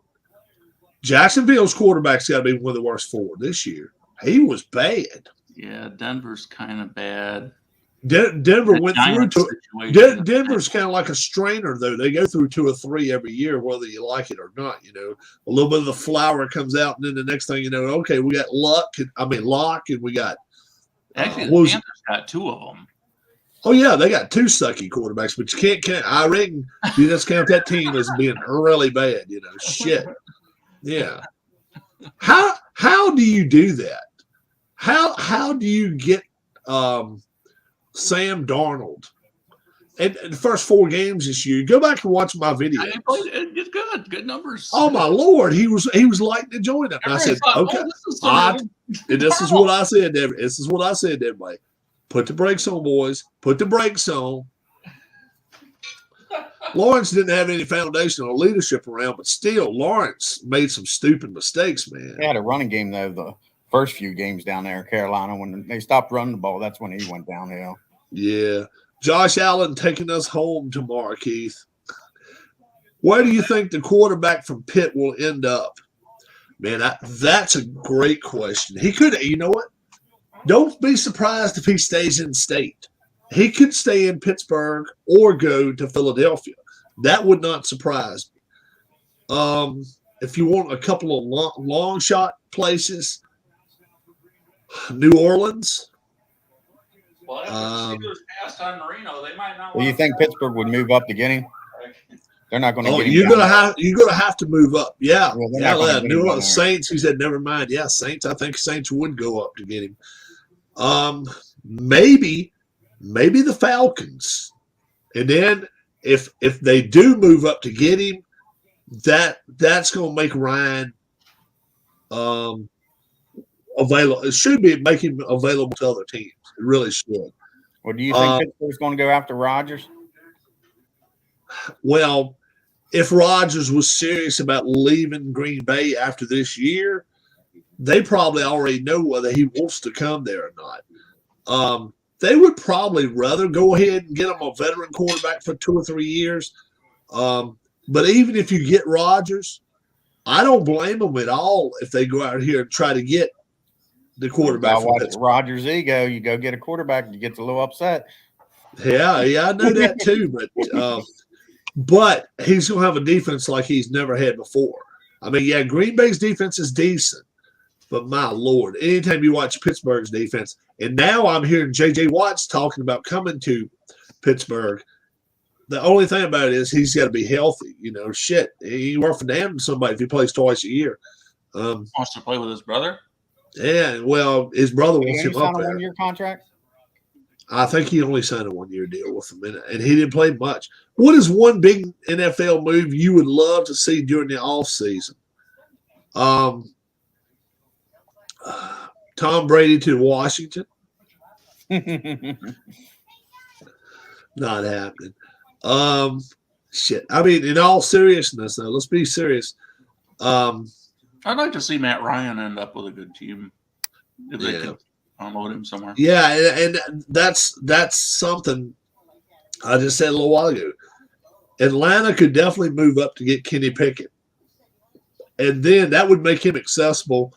Jacksonville's quarterback's got to be one of the worst 4 this year. He was bad. Yeah, Denver's kind of bad. Denver went through to Denver's kind of like a strainer, though. They go through 2 or 3 every year, whether you like it or not. You know, a little bit of the flour comes out, and then the next thing you know, okay, we got Locke, and we got. Actually, the Panthers got 2 of them. Oh yeah, they got 2 sucky quarterbacks, but you can't. I reckon you just count that team as being really bad. You know, shit. Yeah. How do you do that? How do you get Sam Darnold? And the first 4 games this year, go back and watch my video. It's good numbers. Oh my Lord, he was lighting the joint up. And I said, okay, this is what I said. This is what I said to everybody. Put the brakes on, boys. Put the brakes on. Lawrence didn't have any foundational leadership around, but still, Lawrence made some stupid mistakes, man. They had a running game though. The first few games down there in Carolina, when they stopped running the ball, that's when he went downhill. Yeah. Josh Allen taking us home tomorrow, Keith. Where do you think the quarterback from Pitt will end up? Man, that's a great question. He could, you know what? Don't be surprised if he stays in state. He could stay in Pittsburgh or go to Philadelphia. That would not surprise me. If you want a couple of long shot places, New Orleans. Well, after the Steelers passed on Marino, they might not. Well, you think Pittsburgh would move up to get him? They're not going to get him. You're gonna have to move up. Yeah, Well, yeah. New Orleans Saints. He said, never mind. Yeah, Saints. I think Saints would go up to get him. Maybe the Falcons, and then if they do move up to get him, that's going to make Ryan available. It should be make him available to other teams. It really should. Well, do you think Pittsburgh's going to go after Rodgers? Well, if Rodgers was serious about leaving Green Bay after this year, they probably already know whether he wants to come there or not. They would probably rather go ahead and get him a veteran quarterback for 2 or 3 years. But even if you get Rodgers, I don't blame them at all if they go out here and try to get the quarterback. Rodgers' ego, you go get a quarterback, you get a little upset. Yeah, I know that too. But he's going to have a defense like he's never had before. I mean, yeah, Green Bay's defense is decent. But my Lord, anytime you watch Pittsburgh's defense, and now I'm hearing J.J. Watt's talking about coming to Pittsburgh. The only thing about it is he's got to be healthy. You know, shit, he worth for damn somebody if he plays twice a year. Wants to play with his brother? Yeah, well, his brother wants him up there. 1-year contract? I think he only signed a 1-year deal with him, and he didn't play much. What is one big NFL move you would love to see during the offseason? Tom Brady to Washington. Not happening. Shit. I mean, in all seriousness, though, let's be serious. I'd like to see Matt Ryan end up with a good team if they could unload him somewhere. Yeah, and that's something I just said a little while ago. Atlanta could definitely move up to get Kenny Pickett, and then that would make him accessible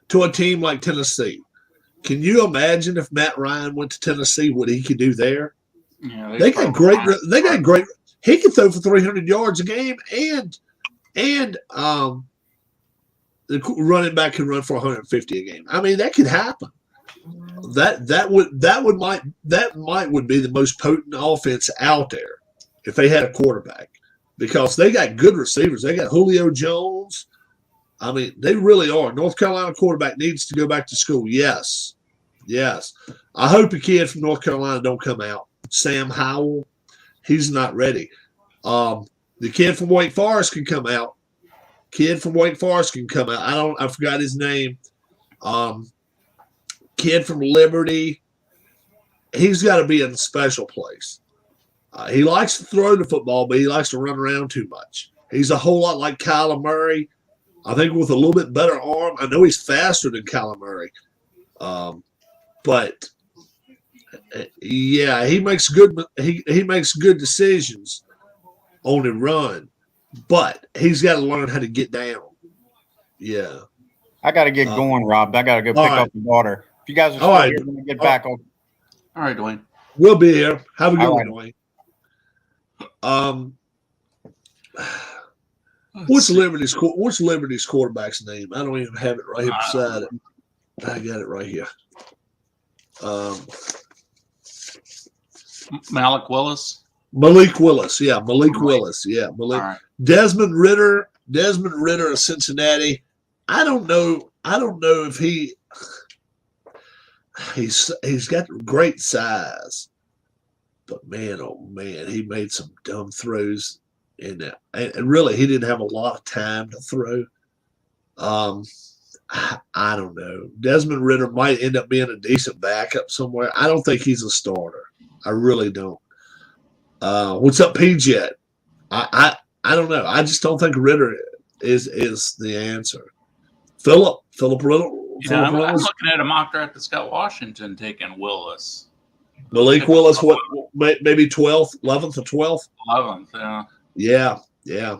to a team like Tennessee. Can you imagine if Matt Ryan went to Tennessee, what he could do there? Yeah, they got great. He could throw for 300 yards a game, and the running back can run for 150 a game. I mean, that could happen. That would be the most potent offense out there if they had a quarterback, because they got good receivers. They got Julio Jones. I mean, they really are. North Carolina quarterback needs to go back to school. Yes. I hope a kid from North Carolina don't come out. Sam Howell, he's not ready. The kid from Wake Forest can come out. I forgot his name. Kid from Liberty. He's got to be in a special place. He likes to throw the football, but he likes to run around too much. He's a whole lot like Kyler Murray. I think with a little bit better arm. I know he's faster than Kyler Murray. But yeah, he makes good decisions on the run, but he's got to learn how to get down. Yeah. I got to get going, Rob. I got to go pick up the daughter. If you guys are still here, when we get back. All right, Dwayne. We'll be here. Have a good one, Dwayne. What's Liberty's quarterback's name? I don't even have it right here beside it. I got it right here. Malik Willis. Malik Willis. Yeah, Malik Willis. Yeah, Malik. Right. Desmond Ritter of Cincinnati. I don't know if he's got great size, but man, oh man, he made some dumb throws in that. And really, he didn't have a lot of time to throw. I don't know. Desmond Ritter might end up being a decent backup somewhere. I don't think he's a starter. I really don't. What's up, PJ? I don't know. I just don't think Ritter is the answer. Philip Ritter. Yeah, I'm looking at a mock draft that's got Washington taking Willis. Malik Willis, what, maybe 12th, 11th or 12th? 11th, yeah. Yeah, yeah,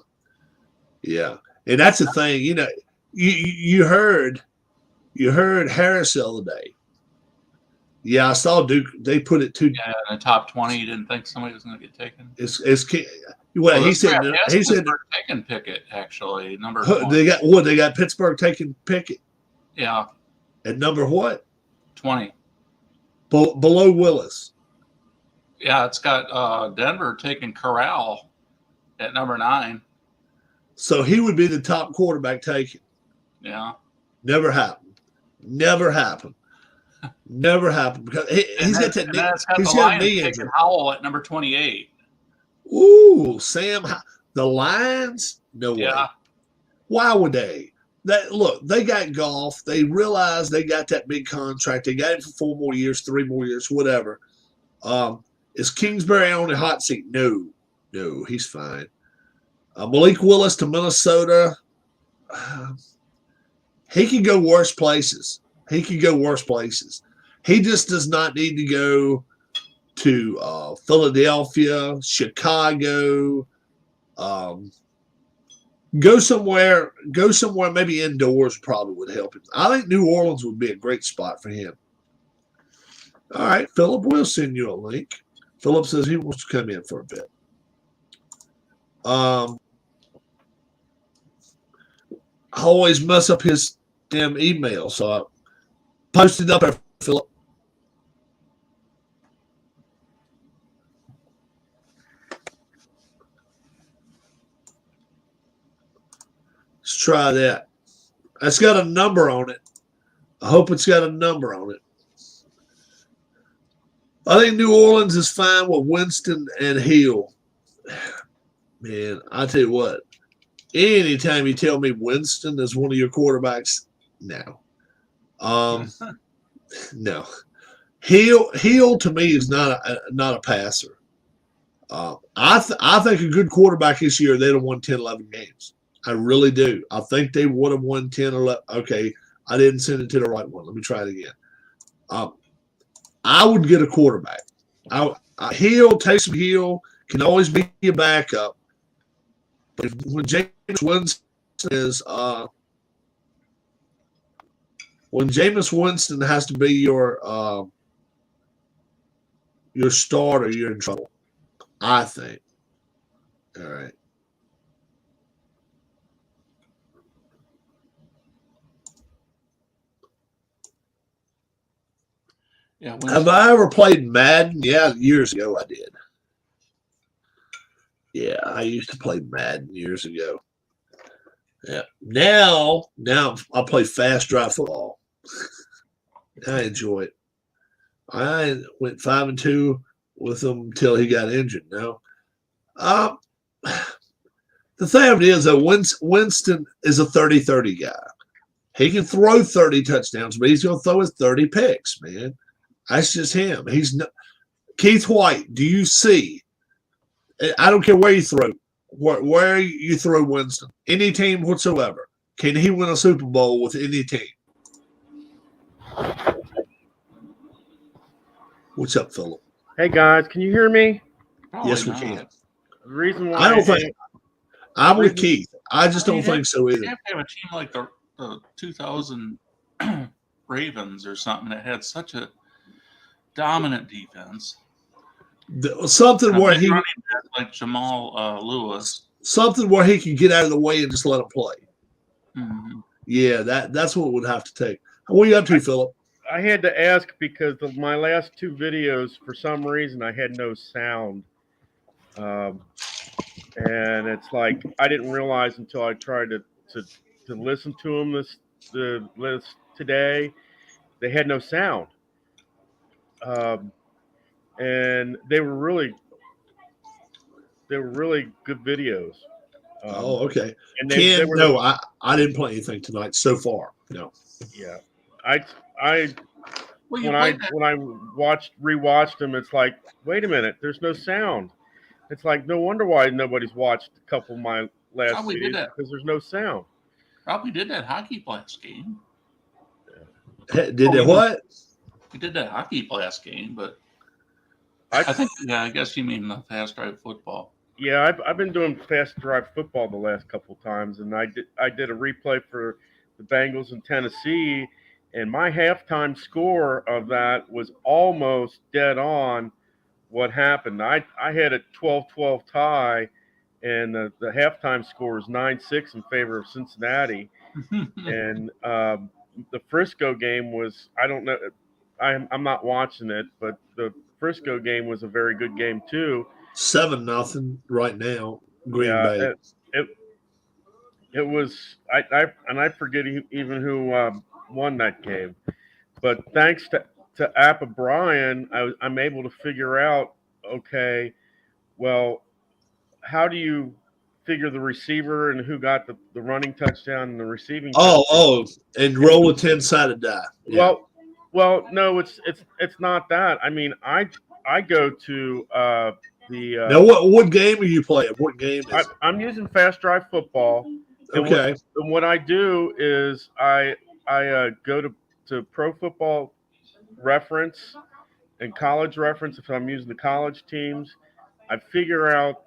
yeah. And that's the thing, you heard Harris the other day. Yeah, I saw Duke. They put it to Yeah, in the top 20, you didn't think somebody was going to get taken? it's well. He this said draft has he said Pittsburgh taking Pickett, actually, number 20. they got Pittsburgh taking Pickett Yeah, at number what 20. below Willis. Yeah, it's got Denver taking Corral at number 9. So he would be the top quarterback taken. Yeah. Never happened. Never happened. Never happened because he's got that. It's got He's the got a Lions knee taking injury. Howell at number 28. Ooh, Sam, the Lions? No way. Yeah. Why would they? Look, they got golf. They realized they got that big contract. They got it for 4 more years, 3 more years, whatever. Is Kingsbury on the hot seat? No, he's fine. Malik Willis to Minnesota. He could go worse places. He just does not need to go to Philadelphia, Chicago. Go somewhere maybe indoors probably would help him. I think New Orleans would be a great spot for him. All right, Philip, we'll send you a link. Philip says he wants to come in for a bit. I always mess up his damn email, so I posted up there, Philip. Let's try that. It's got a number on it. I hope it's got a number on it. I think New Orleans is fine with Winston and Hill. Man, I tell you what. Anytime you tell me Winston is one of your quarterbacks, no. No. Hill to me is not a passer. I think a good quarterback this year, they'd have won 10, 11 games. I really do. I think they would have won 10 or 11. Okay, I didn't send it to the right one. Let me try it again. I would get a quarterback. Taysom Hill can always be a backup. But when Jameis Winston has to be your starter, you're in trouble. I think. All right. Yeah. Have I ever played Madden? Yeah, years ago I did. Yeah, I used to play Madden years ago. Yeah. Now I play fast drive football. I enjoy it. I went 5-2 with him until he got injured. Now, the thing of it is that Winston is a 30-30 guy. He can throw 30 touchdowns, but he's going to throw his 30 picks, man. That's just him. He's not, Keith White. Do you see? I don't care where you throw, where you throw Winston, any team whatsoever. Can he win a Super Bowl with any team? What's up, Philip? Hey guys, can you hear me? Probably Yes, we not. can. The reason why I don't think I'm with Keith. I just don't think so either. You have to have a team like the 2000 Ravens or something that had such a dominant defense. Something where he running back like Jamal Lewis. something where he can get out of the way and just let him play. Mm-hmm. Yeah, that's what it would have to take. What are you up to, Philip? I had to ask because of my last 2 videos, for some reason, I had no sound. And it's like I didn't realize until I tried to listen to them this today, they had no sound. And they were really good videos. Okay. And Ken, were, no, I didn't play anything tonight so far. No. Yeah, I Well, you when I played that. when I rewatched them, it's like, wait a minute, there's no sound. It's like, no wonder why nobody's watched a couple of my last Probably did videos, that. because there's no sound. Probably did that hockey last game. Did they what? We did that hockey last game, but I think, yeah, I guess you mean the fast drive football. Yeah, I've been doing fast drive football the last couple times, and I did a replay for the Bengals in Tennessee, and my halftime score of that was almost dead on what happened. I had a 12-12 tie, and the halftime score is 9-6 in favor of Cincinnati. And the Frisco game was, I don't know, I'm not watching it, but the Frisco game was a very good game too. 7-0 right now, Green Yeah, Bay. it it was I forget even who won that game, but thanks to Appa Brian, I'm able to figure out, okay, well, how do you figure the receiver and who got the running touchdown and the receiving touchdown? And And roll a 10-sided die. Yeah. no, it's not that. I mean, I go to the Now, what game are you playing? What game is it? I'm using Fast Drive Football, and Okay. what I do is I go to Pro Football Reference and College Reference if I'm using the college teams. I figure out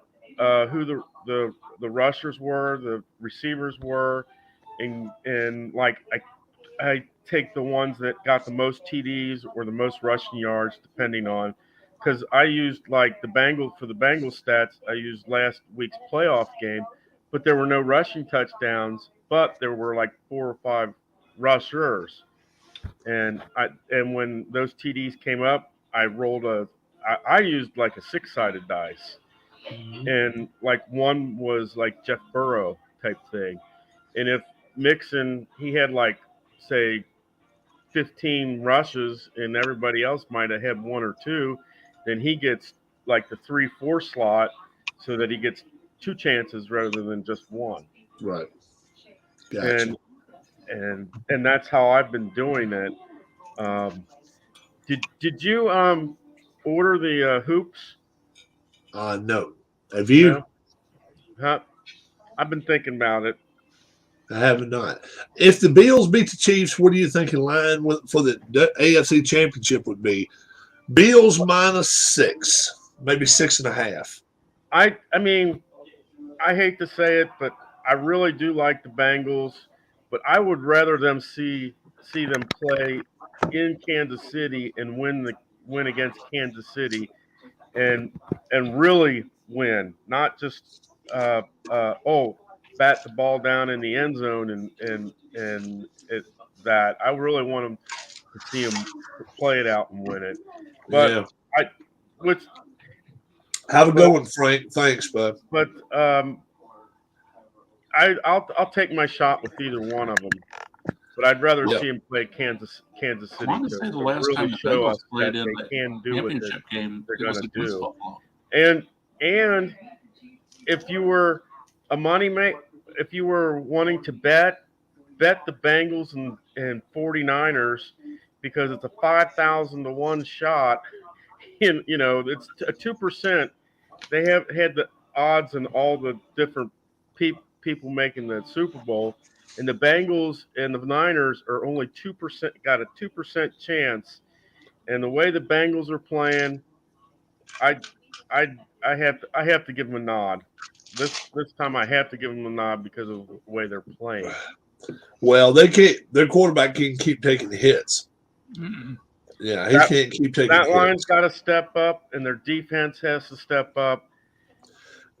who the rushers were, the receivers were, and like I take the ones that got the most TDs or the most rushing yards, depending on, because I used like for the Bengals stats. I used last week's playoff game, but there were no rushing touchdowns, but there were like 4 or 5 rushers, and when those TDs came up, I used like a 6-sided dice, Mhm. and like one was like Jeff Burrow type thing, and if Mixon he had like say 15 rushes and everybody else might have had 1 or 2, then he gets like the 3-4 slot so that he gets 2 chances rather than just one. Right. Gotcha. And and that's how I've been doing it. Um, did you order the hoops? No. Have you? No, huh? I've been thinking about it. I have not. If the Bills beat the Chiefs, what do you think in line for the AFC Championship would be? Bills -6, maybe 6.5. I mean, I hate to say it, but I really do like the Bengals, but I would rather see them play in Kansas City and win against Kansas City and really win, not just uh, bat the ball down in the end zone that I really want them to see them play it out and win it. But Yeah. I with Have a but good one, Frank. Thanks, bud. but I'll take my shot with either one of them, but I'd rather Yeah. see him play Kansas I City want to to say the last really time the show Bengals us played that in they the can do what championship game, they're it was going to against do. Buffalo. And if you were a money make, if you were wanting to bet the Bengals and 49ers because it's a 5,000 to 1 shot. And it's a 2%. They have had the odds and all the different people making the Super Bowl, and the Bengals and the Niners are only 2%. Got a 2% chance, and the way the Bengals are playing, I I I have to give them a nod. This time I have to give them a nod because of the way they're playing. Well, they can't. Their quarterback can keep taking the hits. Mm-mm. Yeah, he That can't keep taking that line's hits. got to step up, and their defense has to step up.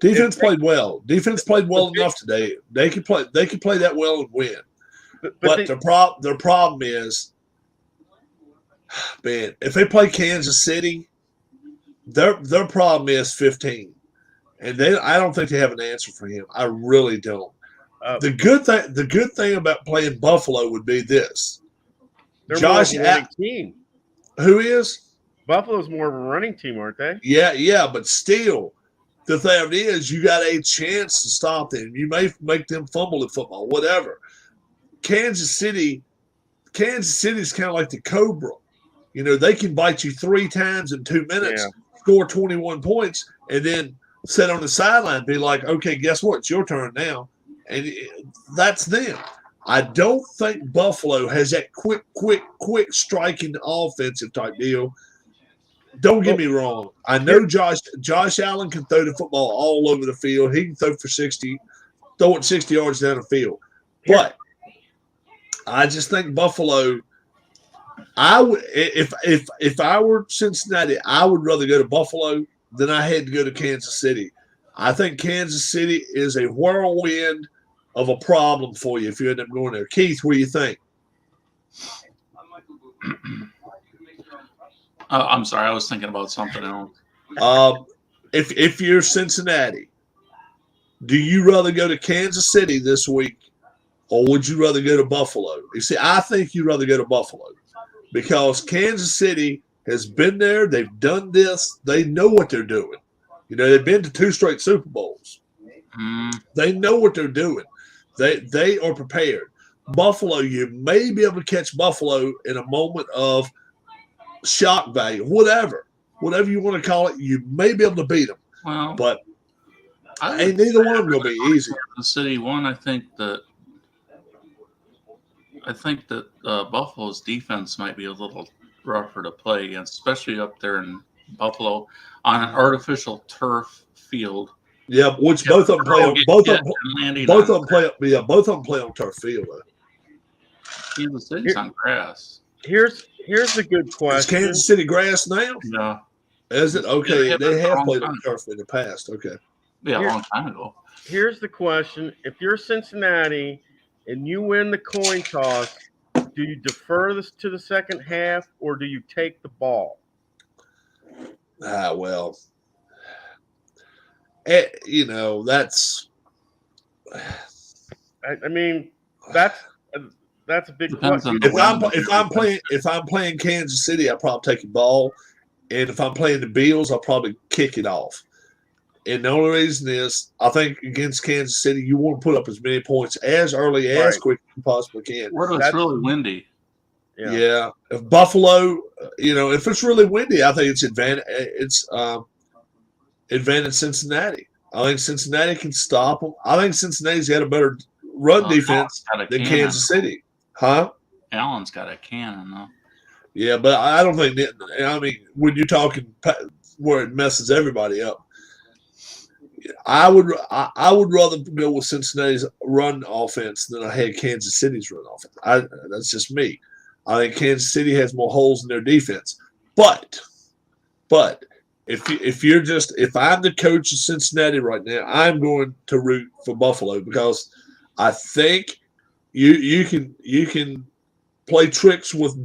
If Defense played well. Defense played the well enough today. They could play. They could play that well and win. but But their problem is, man, if they play Kansas City, their problem is 15, and I don't think they have an answer for him. I really don't. uh, The good thing about playing Buffalo would be this. they're more of Josh, a running team. who is? Buffalo's more of a running team, aren't they? Yeah, but still, the thing is, you got a chance to stop them. You may make them fumble at football, whatever. Kansas City's kind of like the Cobra. They can bite you 3 times in 2 minutes, Yeah. score 21 points, and then sit on the sideline and be like, okay, guess what? It's your turn now. And that's them. I don't think Buffalo has that quick striking offensive type deal don't get me wrong. I know Josh Allen can throw the football all over the field. He can throw for 60, throw it 60 yards down the field. But I just think Buffalo. I would if I were Cincinnati, I would rather go to Buffalo than I had to go to Kansas City. I think Kansas City is a whirlwind of a problem for you if you end up going there. Keith, what do you think? I'm sorry, I was thinking about something else. If you're Cincinnati, do you rather go to Kansas City this week, or would you rather go to Buffalo? You see, I think you'd rather go to Buffalo because Kansas City has been there. They've done this. They know what they're doing. You know, they've been to 2 straight Super Bowls. They know what they're doing. They are prepared. Buffalo, you may be able to catch Buffalo in a moment of shock value, whatever you want to call it. You may be able to beat them. Well, but ain't neither one of them going to be easy. The City one, I think that Buffalo's defense might be a little rougher to play against, especially up there in Buffalo on an artificial turf field. Yeah, which both of them play on. Both of them play. Yeah, both of them play on turf field. Kansas City's on grass. Here's a good question. Is Kansas City grass now? Yeah. Is it? Okay, they have played time. on turf in the past. Okay. Yeah, a long time ago. Here's the question: if you're Cincinnati and you win the coin toss, do you defer this to the second half or do you take the ball? Well, you know, that's. I mean, that's a big question. If I'm playing Kansas City, I probably take the ball, and if I'm playing the Bills, I'll probably kick it off. And the only reason is, I think against Kansas City, you want to put up as many points as early as quick as you possibly can. What if it's really windy? Yeah. If Buffalo, you know, if it's really windy, I think it's advantage. It's advantage Cincinnati. I think Cincinnati can stop them. I think Cincinnati's got a better run defense than Kansas City. Huh? Allen's got a cannon, though. Yeah, but I don't think that. I mean, when you're talking where it messes everybody up, I would rather go with Cincinnati's run offense than I had Kansas City's run offense. That's just me. I think Kansas City has more holes in their defense. But if I'm the coach of Cincinnati right now, I'm going to root for Buffalo because I think you can play tricks with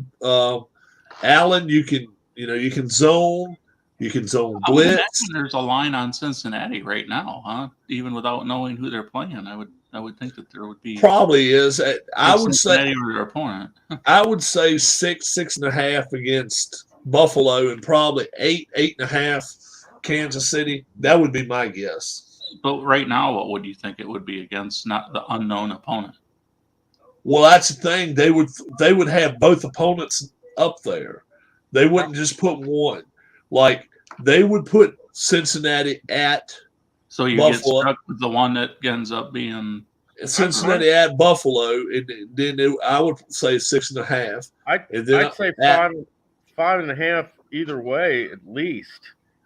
Allen. You can zone. You can zone blitz. There's a line on Cincinnati right now, huh? Even without knowing who they're playing, I would think that there would be probably is. I would Cincinnati or their opponent. I would say 6.5 against Buffalo, and probably 8.5 Kansas City. That would be my guess. But right now, what would you think it would be against not the unknown opponent? Well, that's the thing. They would have both opponents up there. They wouldn't just put one. Like they would put Cincinnati at so you Buffalo. Get stuck with the one that ends up being Cincinnati at Buffalo, and then I would say 6.5. I'd say 5.5 either way at least.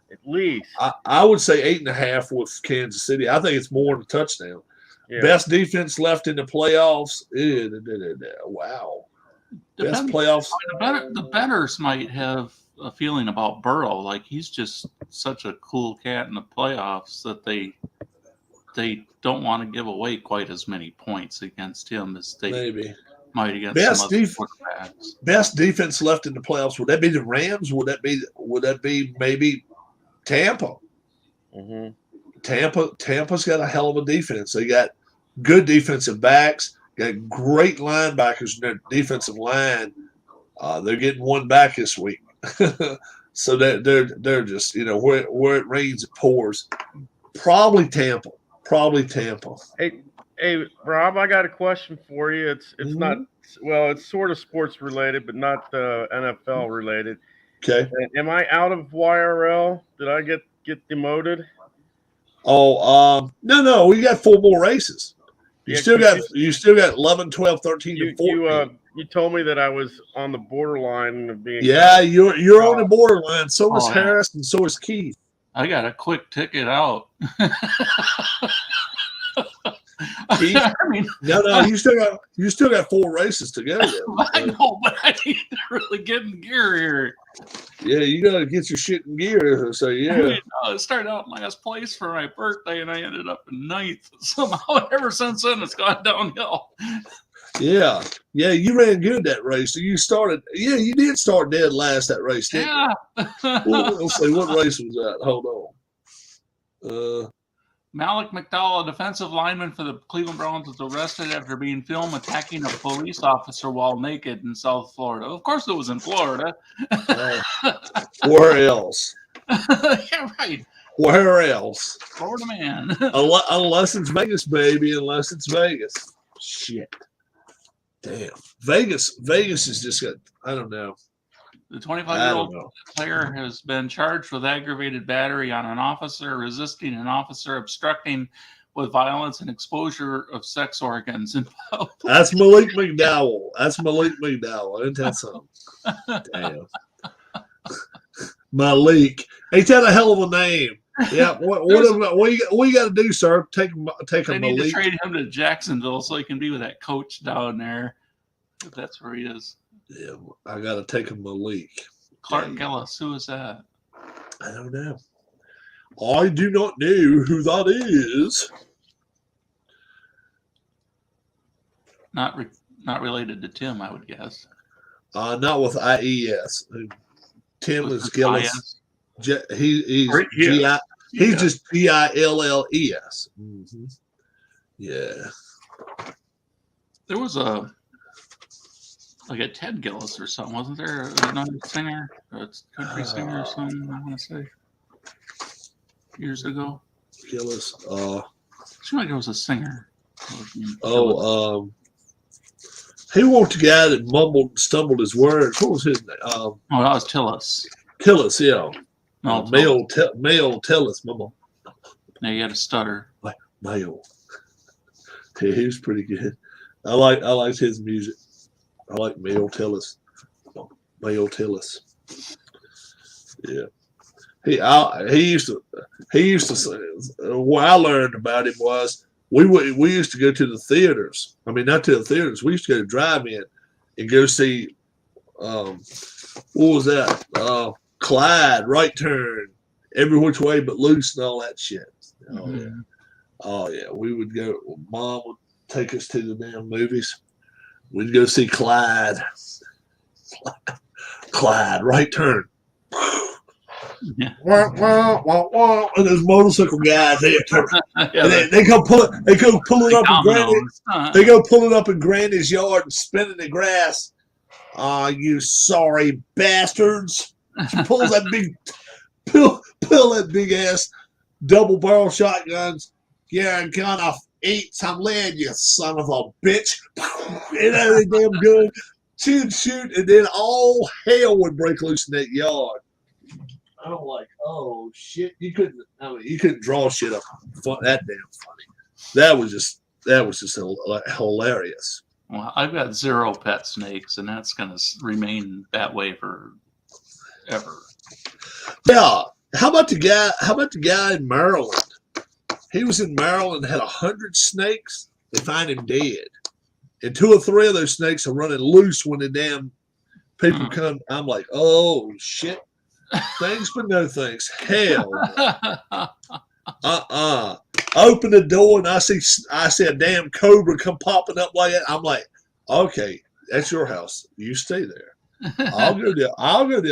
At least I would say 8.5 with Kansas City. I think it's more than a touchdown. Yeah. Best defense left in the playoffs. Wow. Best playoffs. The bettors might have a feeling about Burrow, like he's just such a cool cat in the playoffs that they don't want to give away quite as many points against him as they might against some other quarterbacks. Best defense left in the playoffs. Would that be the Rams? Would that be maybe Tampa? Mm-hmm. Tampa's got a hell of a defense. They got good defensive backs, got great linebackers in their defensive line. They're getting one back this week. So they're just, you know, where it rains it pours. Probably Tampa. Hey Rob, I got a question for you. It's not it's sort of sports related, but not NFL related. Okay. Am I out of YRL? Did I get demoted? Oh, no. We got 4 more races. You still got 11, 12, 13, and 14. you told me that I was on the borderline of being. Yeah, you're on the borderline. So is Oh, yeah. Harris and so is Keith. I got a quick ticket out. Keith? I mean, No, you still got 4 races to go. I know, but I need to really get in gear here. Yeah, you gotta get your shit in gear. So I yeah, mean, I started out in last place for my birthday, and I ended up in 9th. Somehow, ever since then, it's gone downhill. yeah. You ran good that race. So you started. Yeah, you did start dead last that race. Didn't Yeah. you? Let's see what race was that. Hold on. Malik McDowell, a defensive lineman for the Cleveland Browns, was arrested after being filmed attacking a police officer while naked in South Florida. Of course, it was in Florida. Where else? Yeah, right. Where else? Florida man. Unless it's Vegas, baby. Unless it's Vegas. Shit. Damn. Vegas is just got. I don't know. The I 25-year-old don't know. player has been charged with aggravated battery on an officer, resisting an officer, obstructing with violence, and exposure of sex organs. That's Malik McDowell. Ain't that something? Damn. Malik. Ain't that a hell of a name? Yeah. What you got to do, sir? Take a They need to Malik. trade him to Jacksonville so he can be with that coach down there. If that's where he is. Yeah, I got to take a Malik. Clark Gillis, who is that? I don't know. I do not know who that is. Not related to Tim, I would guess. Not with IES. Tim With is the Gillis. He's Right, yeah. He's just GILLES. Mm-hmm. Yeah. There was a Ted Gillis or something, wasn't there? Another singer, a country singer or something, I want to say, years ago. Gillis. Seemed like it was a singer. He was the guy that mumbled and stumbled his words. What was his name? Oh, that was Tillis. Tillis, yeah. No, Male Tillis, mumble. Yeah, he had a stutter. Male. Yeah, he was pretty good. I liked his music. I like Male Tillis. Yeah. He used to say, what I learned about him was we used to go to the theaters. I mean, not to the theaters. We used to go to drive-in and go see what was that? Clyde, Right Turn, Every Which Way But Loose, and all that shit. Oh yeah. We would go. Mom would take us to the damn movies. We'd go see Clyde. Clyde, Right Turn. Yeah. And there's motorcycle guys there. And they go pull it up in Granny. They go pull it up in Granny's yard and spin in the grass. You sorry bastards! She pulls that big pull that big ass double barrel shotguns. You're gonna eat some lead, you son of a bitch! And that damn gun. She'd shoot, and then all hell would break loose in that yard. I'm like, oh shit! You couldn't draw shit up that damn funny. That was just hilarious. Well, I've got 0 pet snakes, and that's going to remain that way for ever. Yeah. How about the guy in Maryland? He was in Maryland and had 100 snakes. They find him dead, and 2 or 3 of those snakes are running loose when the damn people come. I'm like, oh shit. Thanks, but no thanks. Hell. Open the door and I see a damn cobra come popping up like that. I'm like, okay, that's your house. You stay there. I'll go the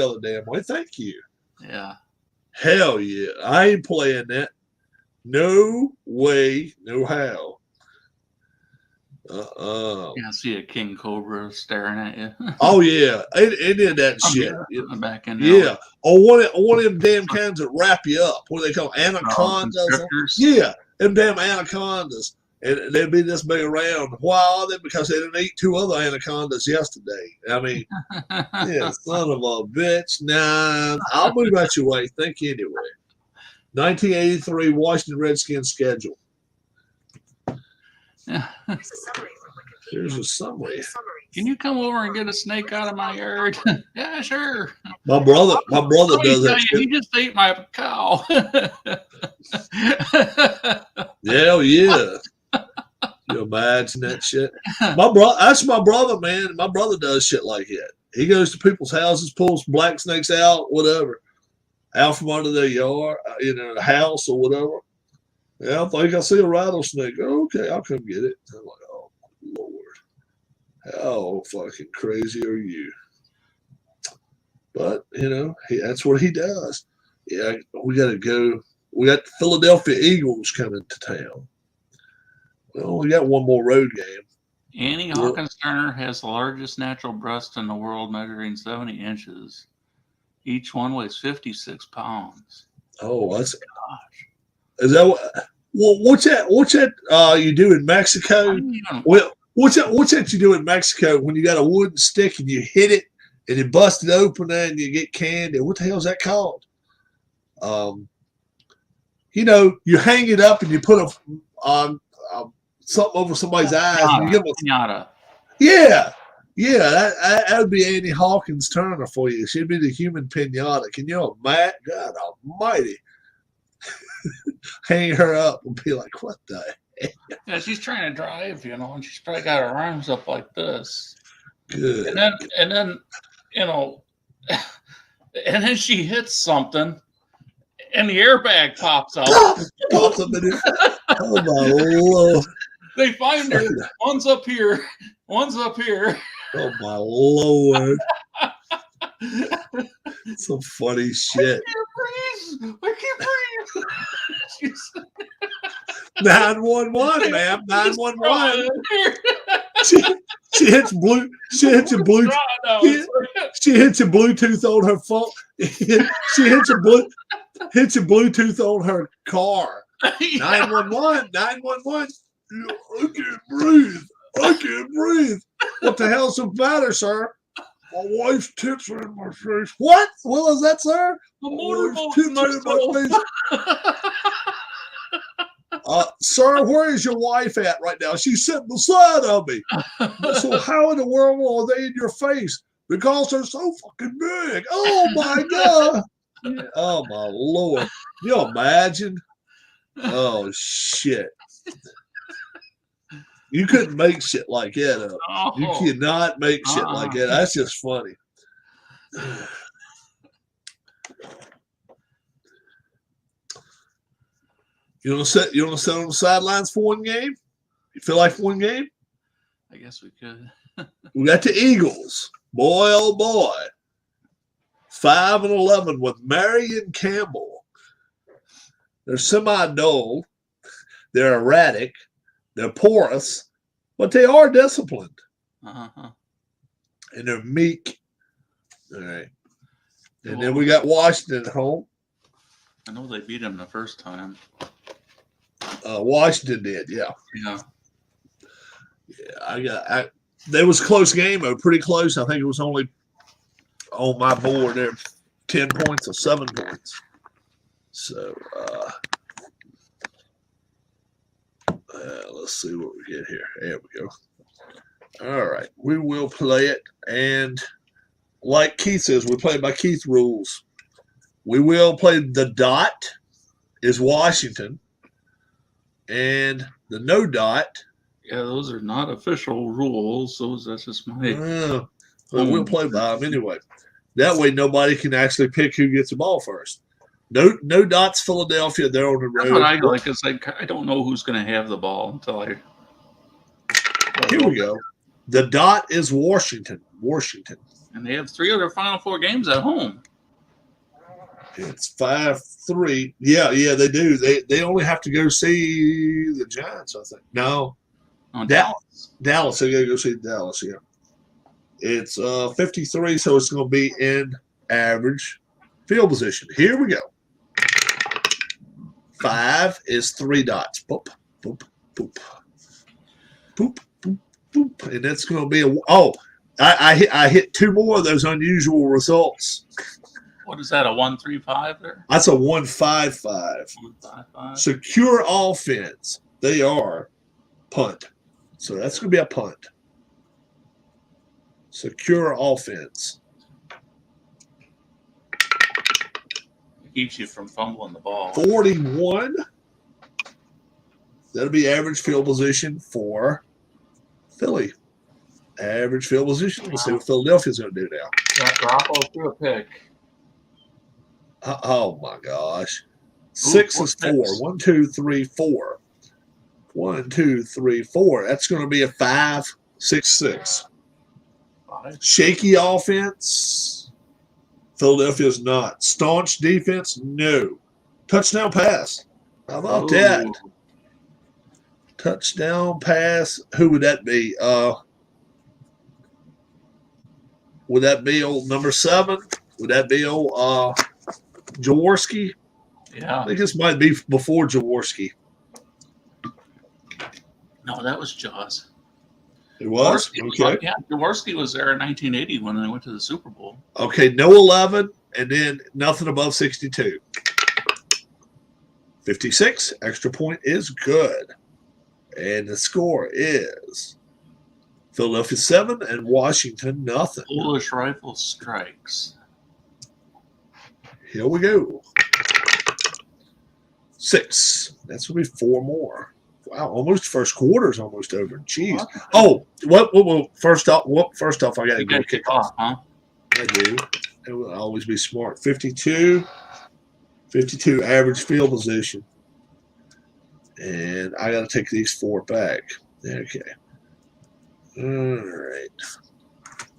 other damn way. Thank you. Yeah. Hell yeah. I ain't playing that. No way, no how. You see a king cobra staring at you. Oh yeah, it did that shit. Back in Yeah, or one of them damn kinds that wrap you up. What do they call anacondas? Yeah, them damn anacondas, and they'd be this big around. Why? Because they didn't eat 2 other anacondas yesterday. I mean, yeah, son of a bitch. Nah, I'll move out your way. Think anyway. 1983 Washington Redskins schedule. Yeah. Here's a summary. Can you come over and get a snake out of my yard? Yeah, sure. My brother Let me does tell that you, shit. he just ate my cow. Hell yeah. You imagine that shit? That's my brother, man. My brother does shit like that. He goes to people's houses, pulls black snakes out, whatever, out from under their yard, the house or whatever. Yeah, I think I see a rattlesnake. Oh, okay, I'll come get it. I'm like, oh Lord, how fucking crazy are you? But that's what he does. Yeah, we got to go. We got the Philadelphia Eagles coming to town. Well, we got one more road game. Annie Hawkins Turner has the largest natural breast in the world, measuring 70 inches. Each one weighs 56 pounds. Oh, that's Gosh. is that what? Well, what's that? What's that? You do in Mexico? Well, what's that you do in Mexico when you got a wooden stick and you hit it and you bust it open and you get candy? What the hell is that called? You hang it up and you put something over somebody's eyes. And you give them pinata. Yeah. That would be Annie Hawkins Turner for you. She'd be the human pinata. Can you imagine? God Almighty. Hang her up and be like, what the heck? Yeah, she's trying to drive, and she's probably got her arms up like this. Good. And then, and then she hits something, and the airbag pops out. Pops up in it. Oh my Lord. They find her. One's up here. One's up here. Oh my Lord. Some funny shit. I can't breathe. 911, ma'am. 911. She hits blue. She hits a blue. She hits a Bluetooth on her phone. She hits a Bluetooth on her car. 911. 911. I can't breathe. I can't breathe. What the hell's the matter, sir? My wife's tits are in my face. What? What was that, sir? The My motorboat's wife's tits are in my face. Sir, where is your wife at right now? She's sitting beside of me. So how in the world are they in your face? Because they're so fucking big. Oh my God. Oh my Lord. You imagine? Oh shit. You couldn't make shit like that up. Oh. You cannot make shit like that. That's just funny. You want to sit on the sidelines for one game? You feel like one game? I guess we could. We got the Eagles. Boy, oh boy. 5-11 with Marion Campbell. They're semi-dull. They're erratic. They're porous, but they are disciplined. Uh-huh. And they're meek. All right. And then we got Washington at home. I know they beat him the first time. Washington did, yeah. Yeah. Yeah, there was a close game, though, pretty close. I think it was only on my board there 10 points or 7 points. So, let's see what we get here. There we go. All right. We will play it. And like Keith says, we play by Keith rules. We will play the dot is Washington. And the no dot. Yeah, those are not official rules. That's just my. Well, we'll play by them anyway. That way nobody can actually pick who gets the ball first. No dots, Philadelphia. They're on the road. That's what I like. It's like I don't know who's going to have the ball until I. Here we go. The dot is Washington. Washington. And they have 3 of their final 4 games at home. It's 5-3. Yeah, they do. They only have to go see the Giants, I think. No. Dallas. Dallas. They got to go see Dallas, yeah. It's 53, so it's going to be in average field position. Here we go. 5 is 3 dots. Boop, boop, boop. Boop, boop, boop. And that's going to be I hit 2 more of those unusual results. What is that, a 1-3-5 there? That's a 1-5-5. 1-5-5. Secure offense. They are punt. So that's going to be a punt. Secure offense. Keeps you from fumbling the ball. 41. That'll be average field position for Philly. Average field position. Let's see what Philadelphia's going to do now. That Garoppolo threw a pick. Oh my gosh. 6 is 4. 1, 2, 3, 4. 1, 2, 3, 4. That's going to be a 5, 6, 6. Shaky offense. Philadelphia's not. Staunch defense. No. Touchdown pass. How about that? Touchdown pass. Who would that be? Would that be old number 7? Would that be old Jaworski? Yeah. I think this might be before Jaworski. No, that was Jaws. It was? Okay. Yeah, Jaworski was there in 1980 when they went to the Super Bowl. Okay, no 11, and then nothing above 62. 56. Extra point is good. And the score is Philadelphia 7 and Washington nothing. Polish rifle strikes. Here we go. 6. That's going to be 4 more. Wow, almost first quarter is almost over. Jeez. Oh, what? First off, I got to go kick off. Huh? I do. It will always be smart. 52 average field position. And I got to take these 4 back. Okay. All right.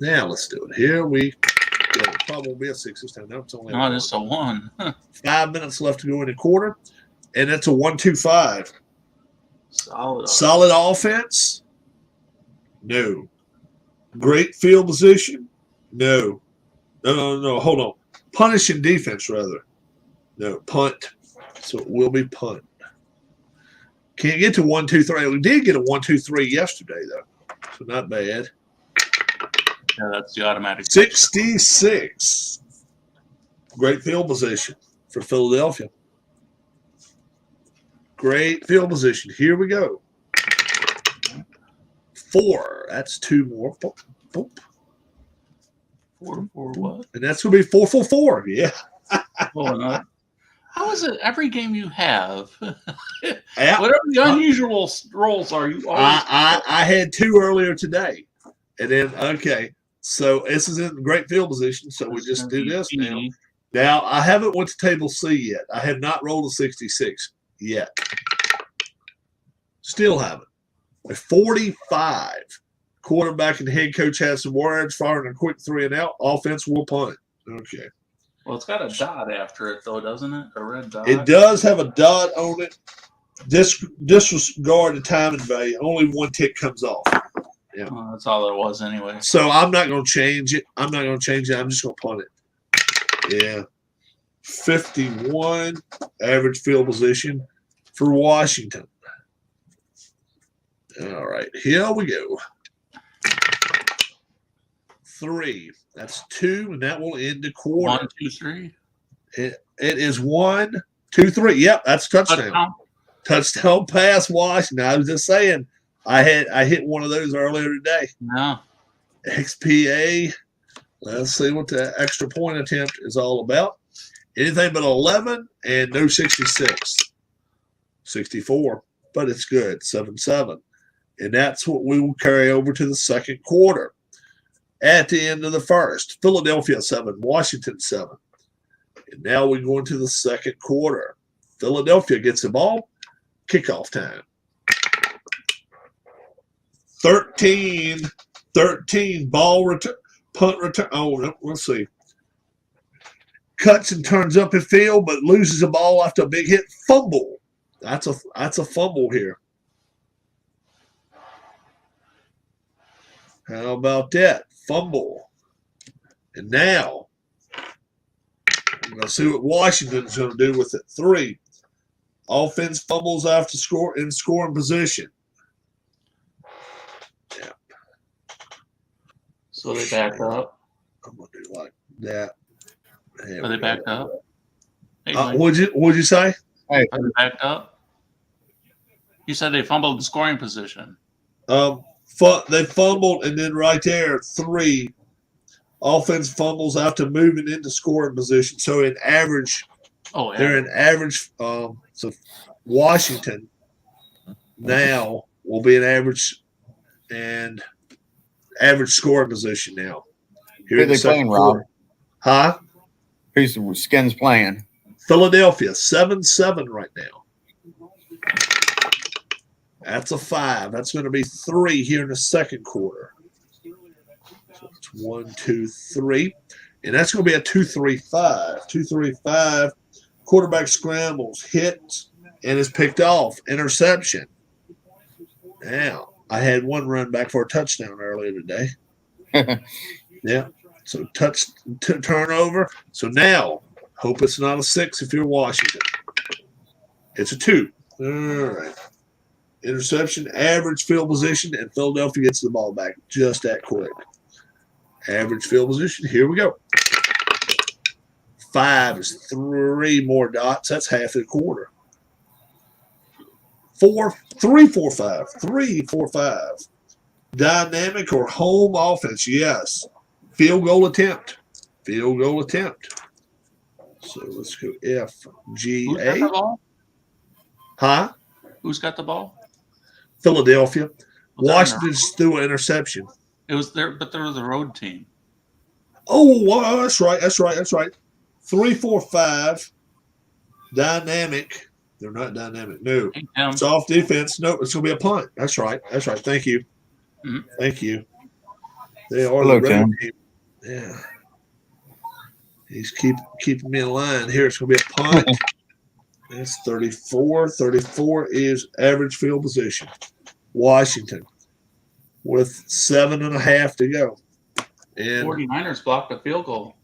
Now let's do it. Here we go. Probably won't be a 6 this time. No, it's only No, it's a 1. 5 minutes left to go in the quarter. And that's a 1-2-5. Solid offense? No. Great field position? No. No. Hold on. Punishing defense, rather. No. Punt. So it will be punt. Can't get to 1-2-3. We did get a 1-2-3 yesterday, though. So not bad. Yeah, that's the automatic. 66. Great field position for Philadelphia. Great field position. Here we go. 4. That's 2 more. Boop, boop. 4 what? And that's going to be 4-4-4. Yeah. How is it every game you have? Yeah. Whatever the unusual rolls are, you always. I had 2 earlier today. And then, okay. So this is in great field position. So we just do this now. Now, I haven't went to table C yet. I have not rolled a 66 yet. Still haven't. A 45. Quarterback and head coach has some words, firing a quick 3 and out. Offense will punt. Okay. Well, it's got a dot after it, though, doesn't it? A red dot. It does have a dot on it. Disregard the timing value. Only 1 tick comes off. Yeah. Oh, that's all it was anyway. So I'm not going to change it. I'm just going to punt it. Yeah. 51 average field position for Washington. All right. Here we go. 3. That's 2, and that will end the quarter. 1, 2, 3. It is 1, 2, 3. Yep, that's touchdown. Touchdown pass, Washington. I was just saying, I hit one of those earlier today. No. XPA. Let's see what the extra point attempt is all about. Anything but 11 and no 66. 64, but it's good. 7-7. And that's what we will carry over to the second quarter. At the end of the first, Philadelphia 7, Washington 7. And now we go into the second quarter. Philadelphia gets the ball. Kickoff time. 13 ball return, punt return. Oh, let's see. Cuts and turns up in field, but loses the ball after a big hit. Fumble. That's a fumble here. How about that? Fumble. And now, we're going to see what Washington's going to do with it. 3. Offense fumbles after scoring position. Yeah. So they backed up. I'm going to do like that. Are they backed up? Hey, what'd you say? Are they backed up? You said they fumbled in scoring position. They fumbled, and then right there, 3 offense fumbles after moving into scoring position. So in average, Oh, yeah. they're in average. So Washington now will be an average and average scoring position now. Here Who in the they second playing, Rob? quarter. Huh? Who's the Skins playing? Philadelphia, 7-7 right now. That's a 5. That's going to be 3 here in the second quarter. So it's 1, 2, 3. And that's going to be a 2-3-5. 2-3-5. Quarterback scrambles, hits, and is picked off. Interception. Now, I had one run back for a touchdown earlier today. Yeah. So turnover. So now, hope it's not a 6 if you're Washington. It's a 2. All right. Interception, average field position, and Philadelphia gets the ball back just that quick. Average field position. Here we go. 5 is 3 more dots. That's half the quarter. 3, 4, 5. 3, 4, 5. Dynamic or home offense, yes. Field goal attempt. Field goal attempt. So let's go F, G, Who's got A. the ball? Huh? Who's got the ball? Philadelphia. Well, Washington just threw an interception. It was there, but there was a road team. Oh, well, that's right. That's right. That's right. 3, 4, 5. Dynamic. They're not dynamic. No. Hey, Tim. Soft defense. No, it's going to be a punt. That's right. That's right. Thank you. Mhm. Thank you. They are Hello, the road Tim. team. Yeah. He's keeping me in line here. It's going to be a punt. That's 34. 34 is average field position. Washington with 7.5 to go. And 49ers blocked a field goal.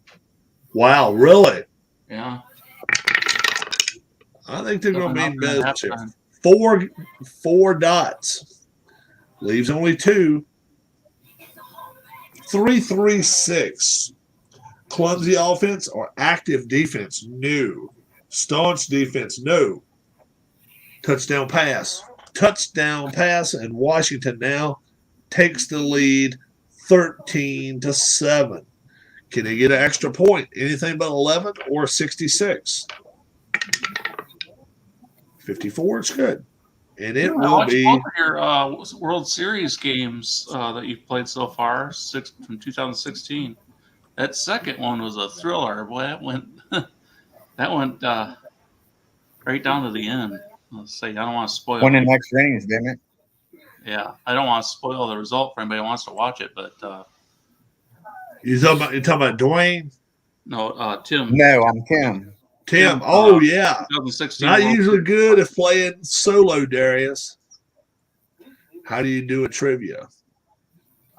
wow, really? Yeah. I think they're going to be 7-0 better. halftime. 4 dots. Leaves only 2. 3-3-6. Clumsy offense or active defense? No. Staunch defense? No. Touchdown pass. Touchdown pass, and Washington now takes the lead 13-7. Can they get an extra point? Anything but 11 or 66? 54 is good. And it I will watched be. both of your World Series games that you've played so far, 6 from 2016. That second one was a thriller. Boy, that went right down to the end. Let's say I don't want to spoil. Won in extra innings, didn't it? Yeah, I don't want to spoil the result for anybody who wants to watch it, but You're talking about Dwayne? no, Tim. No, I'm Tim. Tim. Tim, Oh, yeah. 2016. Not World usually good at playing solo, Darius. How do you do a trivia?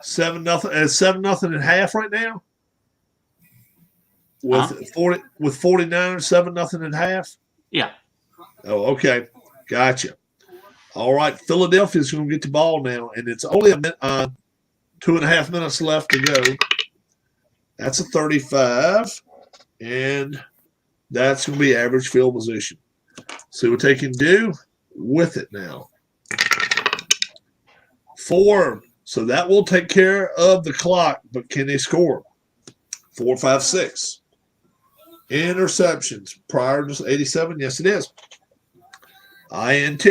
7-0. 7-0 at half right now? With 49ers, 7-0 at half? Yeah. Oh, okay. Gotcha. All right. Philadelphia's going to get the ball now, and it's only 2.5 minutes left to go. That's a 35, and that's going to be average field position. See what they can do with it now. 4. So that will take care of the clock, but can they score? 4, 5, 6. Interceptions prior to 87. Yes, it is. INT.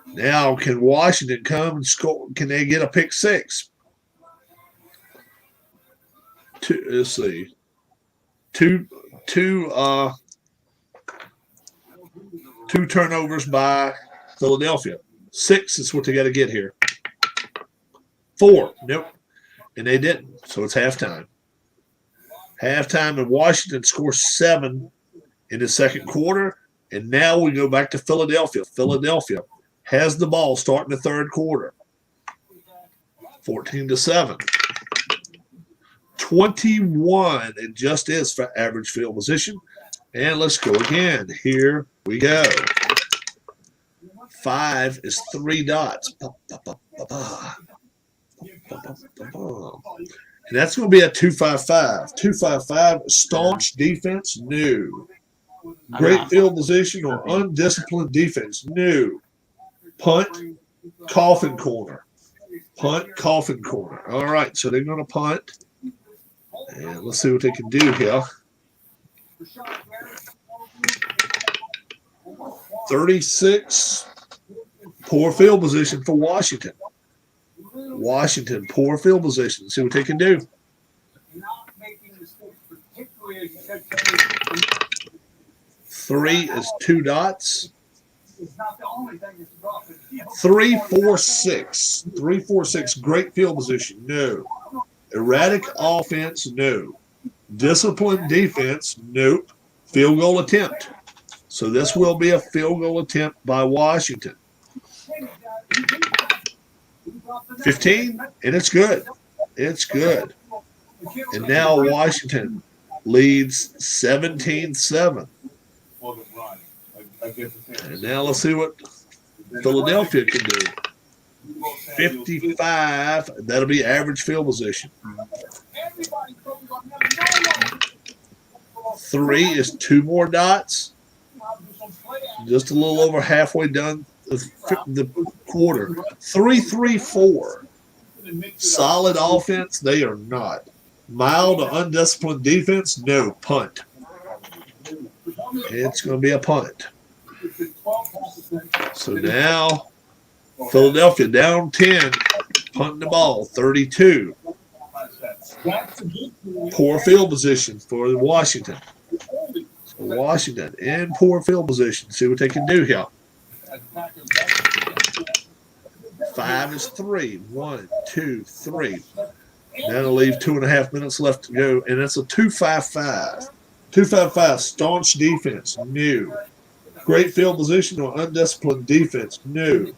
Now, can Washington come and score? Can they get a pick 6? Let's see. Two turnovers by Philadelphia. 6 is what they got to get here. 4. Nope. And they didn't. So it's halftime. Halftime, and Washington scores 7 in the second quarter. And now we go back to Philadelphia. Philadelphia has the ball starting the third quarter. 14-7. 21. It just is for average field position. And let's go again. Here we go. 5 is 3 dots. And that's going to be a 2-5-5. 2-5-5. Staunch defense? No. Great field position or undisciplined defense? No. Punt, coffin corner. Punt, coffin corner. All right, so they're going to punt. And let's see what they can do here. 36. Poor field position for Washington. Washington, poor field position. See what they can do. 3 is 2 dots. 3, 4, 6. 3, 4, 6. Great field position. No. Erratic offense. No. Disciplined defense. Nope. Field goal attempt. So this will be a field goal attempt by Washington. 15, and it's good. It's good. And now Washington leads 17-7. And now let's see what Philadelphia can do. 55, that'll be average field position. 3 is 2 more dots. Just a little over halfway done the quarter. 3, 3, 4. Solid offense, they are not. Mild or undisciplined defense, no. Punt. It's going to be a punt. So now Philadelphia down 10, punting the ball, 32. Poor field position for Washington. So Washington in poor field position. See what they can do here. 5 is 3. 1, 2, 3. That'll leave 2.5 minutes left to go, and it's a 2-5-5. 2-5-5, staunch defense, new. Great field position or undisciplined defense, new.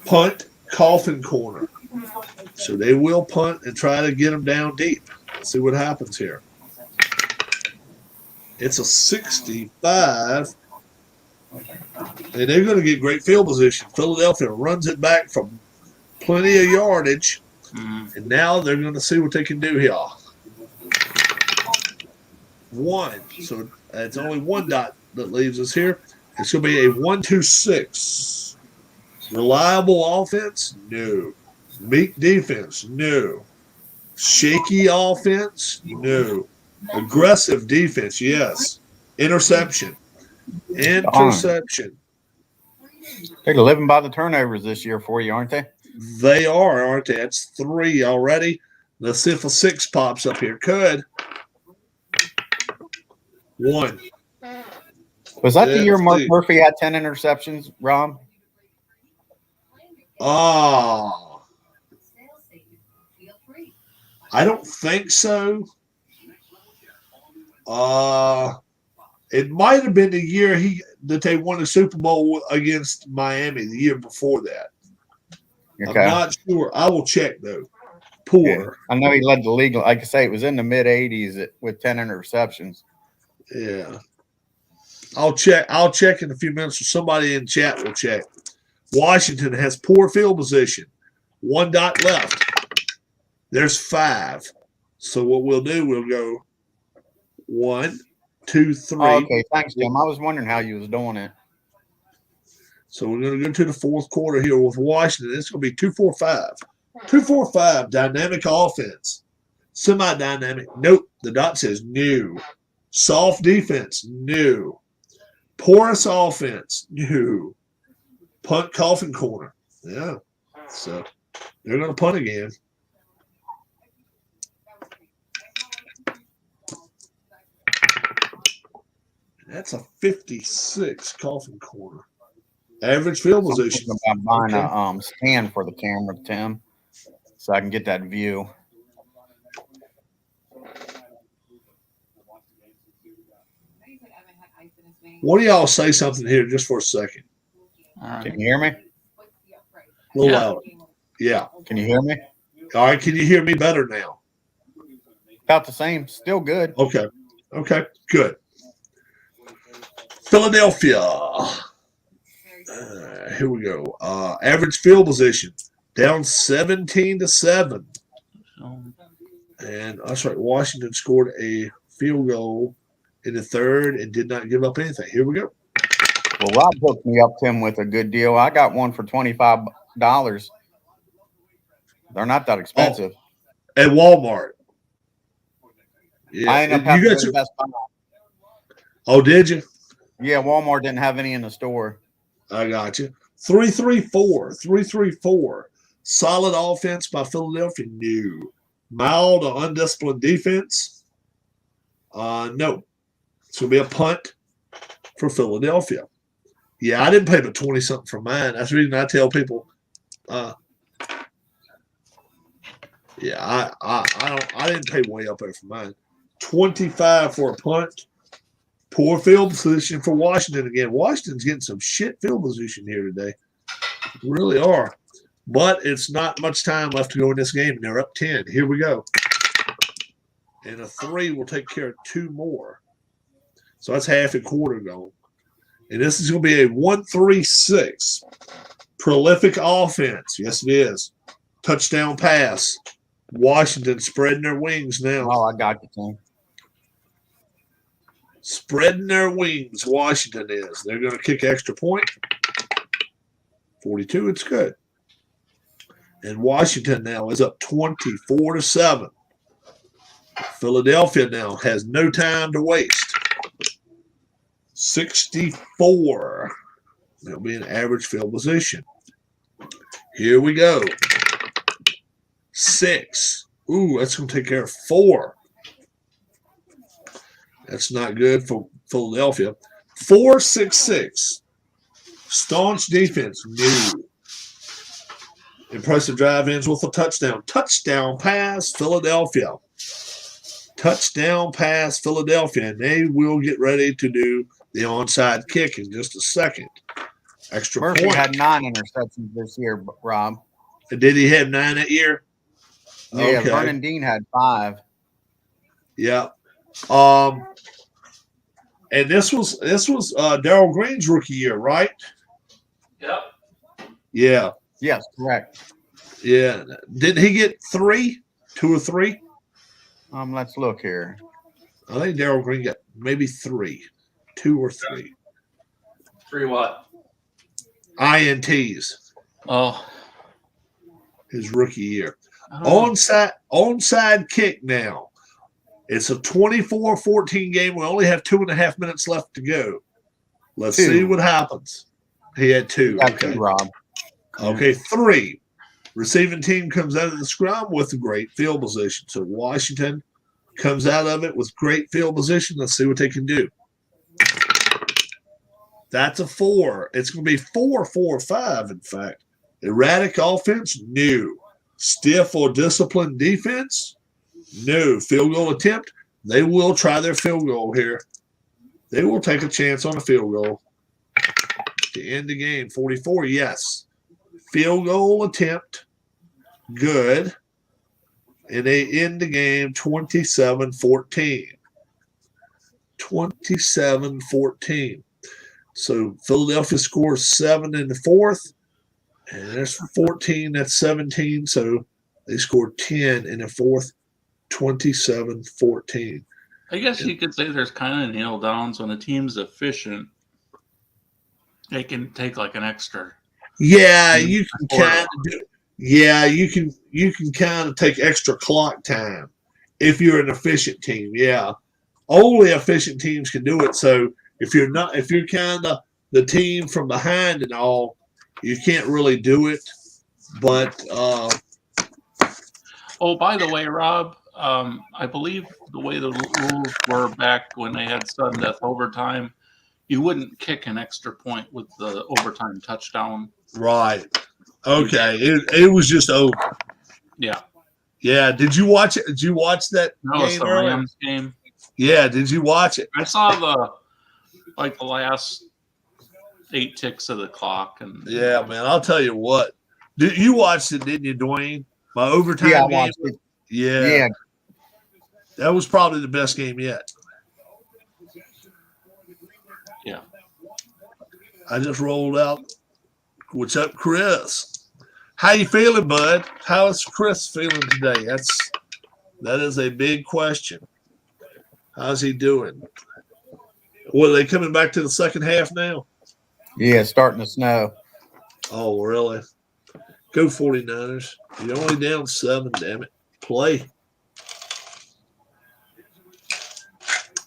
Punt, coffin corner. So they will punt and try to get them down deep. Let's see what happens here. It's a 65. And they're going to get great field position. Philadelphia runs it back from plenty of yardage. And now they're going to see what they can do here. 1. So it's only 1 dot that leaves us here. It's going to be a 1-2-6. Reliable offense? No. Meek defense? No. Shaky offense? No. Aggressive defense? Yes. Interception. Interception. They're living by the turnovers this year for you, aren't they? They are, aren't they? That's 3 already. Let's see if a 6 pops up here. Could. 1. Was that the year Mark Murphy had 10 interceptions, Rob? Oh. I don't think so. It might have been the year that they won the Super Bowl against Miami, the year before that. Okay. I'm not sure. I will check, though. Poor. Yeah. I know he led the league. Like I say, it was in the mid-'80s with 10 interceptions. Yeah. I'll check in a few minutes, or somebody in chat will check. Washington has poor field position. 1 dot left. There's 5. So what we'll do, we'll go 1, 2, 3. Oh, okay, thanks, Jim. I was wondering how you was doing it. So we're going to go to the 4th quarter here with Washington. It's going to be 2-4-5. 2-4-5, dynamic offense. Semi-dynamic. Nope. The dot says new. Soft defense. New. Porous offense. New. Punt, coffin corner. Yeah. So they're going to punt again. That's a 56 coffin corner. Average field position. I'm buying a stand for the camera, Tim, so I can get that view. What do y'all say something here just for a second? Can you hear me? A little loud. Yeah. Can you hear me? All right. Can you hear me better now? About the same. Still good. Okay. Okay. Good. Philadelphia. Here we go. Average field position down 17-7. And that's right. Washington scored a field goal in the 3rd and did not give up anything. Here we go. Well, Rob hooked me up, Tim, with a good deal. I got one for $25. They're not that expensive. At Walmart. Yeah, I ended up you having to got go to your. Best Buy. Oh, did you? Yeah, Walmart didn't have any in the store. I got you. 3-3-4. 3-3-4. Solid offense by Philadelphia. No. Mild or undisciplined defense. No. It's gonna be a punt for Philadelphia. Yeah, I didn't pay but 20 something for mine. That's the reason I tell people. Yeah, I didn't pay way up there for mine. 25 for a punt. Poor field position for Washington again. Washington's getting some shit field position here today. They really are. But it's not much time left to go in this game. They're up 10. Here we go. And a 3 will take care of 2 more. So that's half a quarter gone. And this is going to be a 1-3-6. Prolific offense. Yes, it is. Touchdown pass. Washington spreading their wings now. Oh, I got you, Tim. Spreading their wings, Washington is. They're going to kick extra point. 42, it's good. And Washington now is up 24-7. Philadelphia now has no time to waste. 64. That'll be an average field position. Here we go. 6. Ooh, that's going to take care of 4. That's not good for Philadelphia. 4-6-6. Staunch defense. New. Impressive drive ends with a touchdown. Touchdown pass, Philadelphia. Touchdown pass, Philadelphia. And they will get ready to do the onside kick in just a second. Extra Murphy point. had 9 interceptions this year, Rob. Did he have 9 that year? Yeah, Okay. Vernon Dean had 5. Yeah. And this was Darrell Green's rookie year, right? Yep. Yeah. Yes, correct. Yeah. Didn't he get 3? 2 or 3? Let's look here. I think Darrell Green got maybe 3. 2 or 3. 3 what? INTs. Oh. His rookie year. I don't know. Onside kick now. It's a 24-14 game. We only have 2.5 minutes left to go. Let's 2. see what happens. He had 2. Got Okay. 2, Rob. Okay, 3. Receiving team comes out of the scrum with a great field position. So Washington comes out of it with great field position. Let's see what they can do. That's a 4. It's going to be 4-4-5, in fact. Erratic offense? No. Stiff or disciplined defense? No. Field goal attempt? They will try their field goal here. They will take a chance on a field goal. To end the game, 44, yes. Field goal attempt, good. And they end the game 27-14. 27-14. So Philadelphia scores 7 in the fourth. And there's 14, that's 17. So they scored 10 in the fourth, 27-14. I guess you could say there's kind of nail downs when a team's efficient. They can take like an extra. Yeah, you can kind of do. Yeah, you can kind of take extra clock time if you're an efficient team. Yeah, only efficient teams can do it. So if you're kind of the team from behind and all, you can't really do it. But Oh, by the way, Rob, I believe the way the rules were back when they had sudden death overtime, you wouldn't kick an extra point with the overtime touchdown. right, okay, it was just over. Yeah. Yeah, did you watch it? Did you watch that No, it's game the earlier? Rams game. Yeah, did you watch it? I saw the last 8 ticks of the clock, and Yeah, man, I'll tell you what. You watched it, didn't you, Dwayne? My overtime Yeah, I game. watched it. Yeah, that was probably the best game yet. yeah. I just rolled out. What's up, Chris? How you feeling, bud? How is Chris feeling today? That is a big question. How's he doing? Well, are they coming back to the second half now? Yeah, it's starting to snow. Oh, really? Go 49ers. You're only down 7, damn it. Play.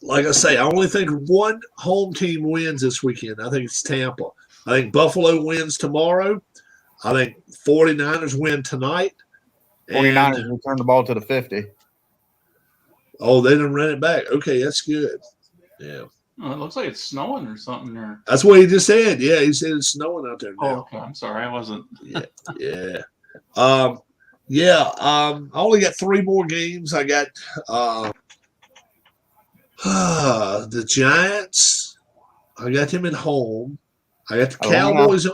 Like I say, I only think one home team wins this weekend. I think it's Tampa. I think Buffalo wins tomorrow. I think 49ers win tonight. 49ers And, return the ball to the 50. oh, they didn't run it back. Okay, that's good. Yeah. Oh, it looks like it's snowing or something there. That's what he just said. Yeah, he said it's snowing out there now. Oh, okay. I'm sorry. I wasn't. Yeah. I only got 3 more games. I got the Giants. I got them at home. I got the Cowboys.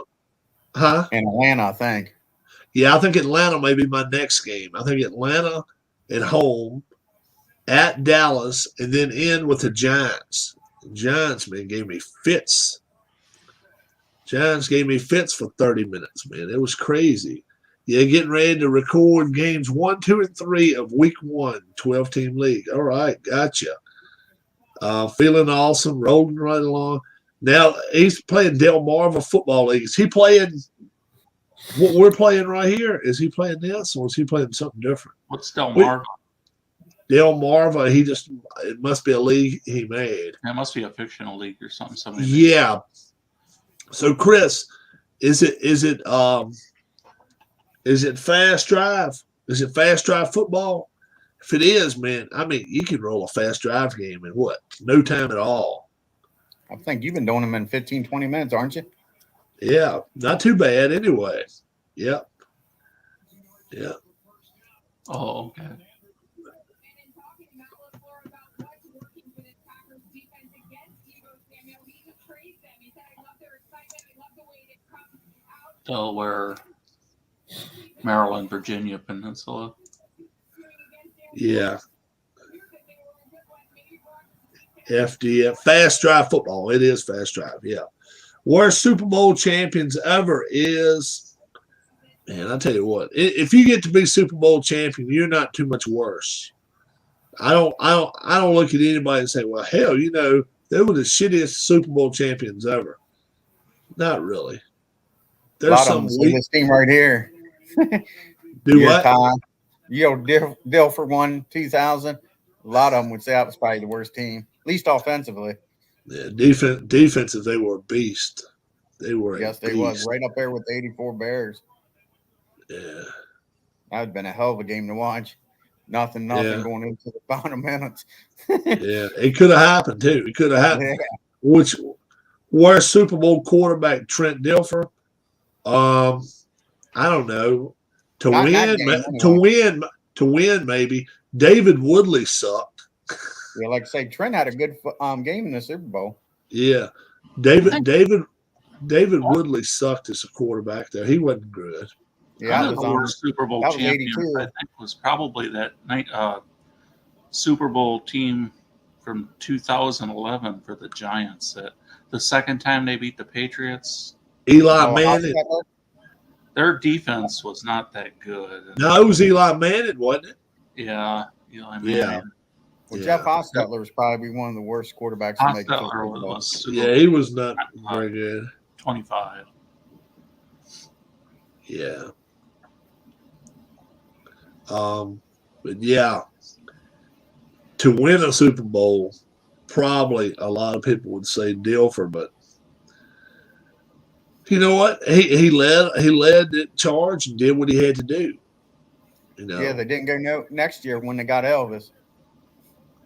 Huh? In Atlanta, I think. Yeah, I think Atlanta may be my next game. I think Atlanta at home, at Dallas, and then in with the Giants. The Giants, man, gave me fits. Giants gave me fits for 30 minutes, man. It was crazy. Yeah, getting ready to record games 1, 2, and 3 of week 1, 12-team league. All right, gotcha. Feeling awesome, rolling right along. Now, he's playing Delmarva Football League. Is he playing what we're playing right here? Is he playing this, or is he playing something different? What's Delmarva? Delmarva, it must be a league he made. That must be a fictional league or something. Yeah. So, Chris, is it fast drive? Is it fast drive football? If it is, man, I mean, you can roll a fast drive game in what? No time at all. I think you've been doing them in 15, 20 minutes, aren't you? Yeah, not too bad anyway. Yep. Yeah. Oh, okay. Delaware, Maryland, Virginia Peninsula. Yeah. FDF, fast drive football. It is fast drive. Yeah. Worst Super Bowl champions ever is, man, I'll tell you what, if you get to be Super Bowl champion, you're not too much worse. I don't look at anybody and say, well, hell, they were the shittiest Super Bowl champions ever. Not really. There's some weak. This team right here. Do what? Dilfer won 2000. A lot of them would say that was probably the worst team, at least offensively. Yeah, defensive, they were a beast. They were. Yes, they was right up there with the 84 Bears. Yeah, that would have been a hell of a game to watch. Nothing going into the final minutes. Yeah, it could have happened too. It could have happened. Yeah. Which worst Super Bowl quarterback, Trent Dilfer? I don't know. To win, maybe. David Woodley sucked. Yeah, like I say, Trent had a good game in the Super Bowl. Yeah, David Woodley sucked as a quarterback there. He wasn't good. Yeah, the worst Super Bowl champion I think was probably that night Super Bowl team from 2011 for the Giants. The second time they beat the Patriots. Eli Manning. Their defense was not that good. No, it was Eli Manning, wasn't it? Yeah, Eli Manning. Yeah. Well, Jeff Hostetler was probably one of the worst quarterbacks to make it. Yeah, he was not very good. 25. Yeah. But yeah, to win a Super Bowl, probably a lot of people would say Dilfer, but you know what? He led the charge and did what he had to do. Yeah, they didn't go next year when they got Elvis.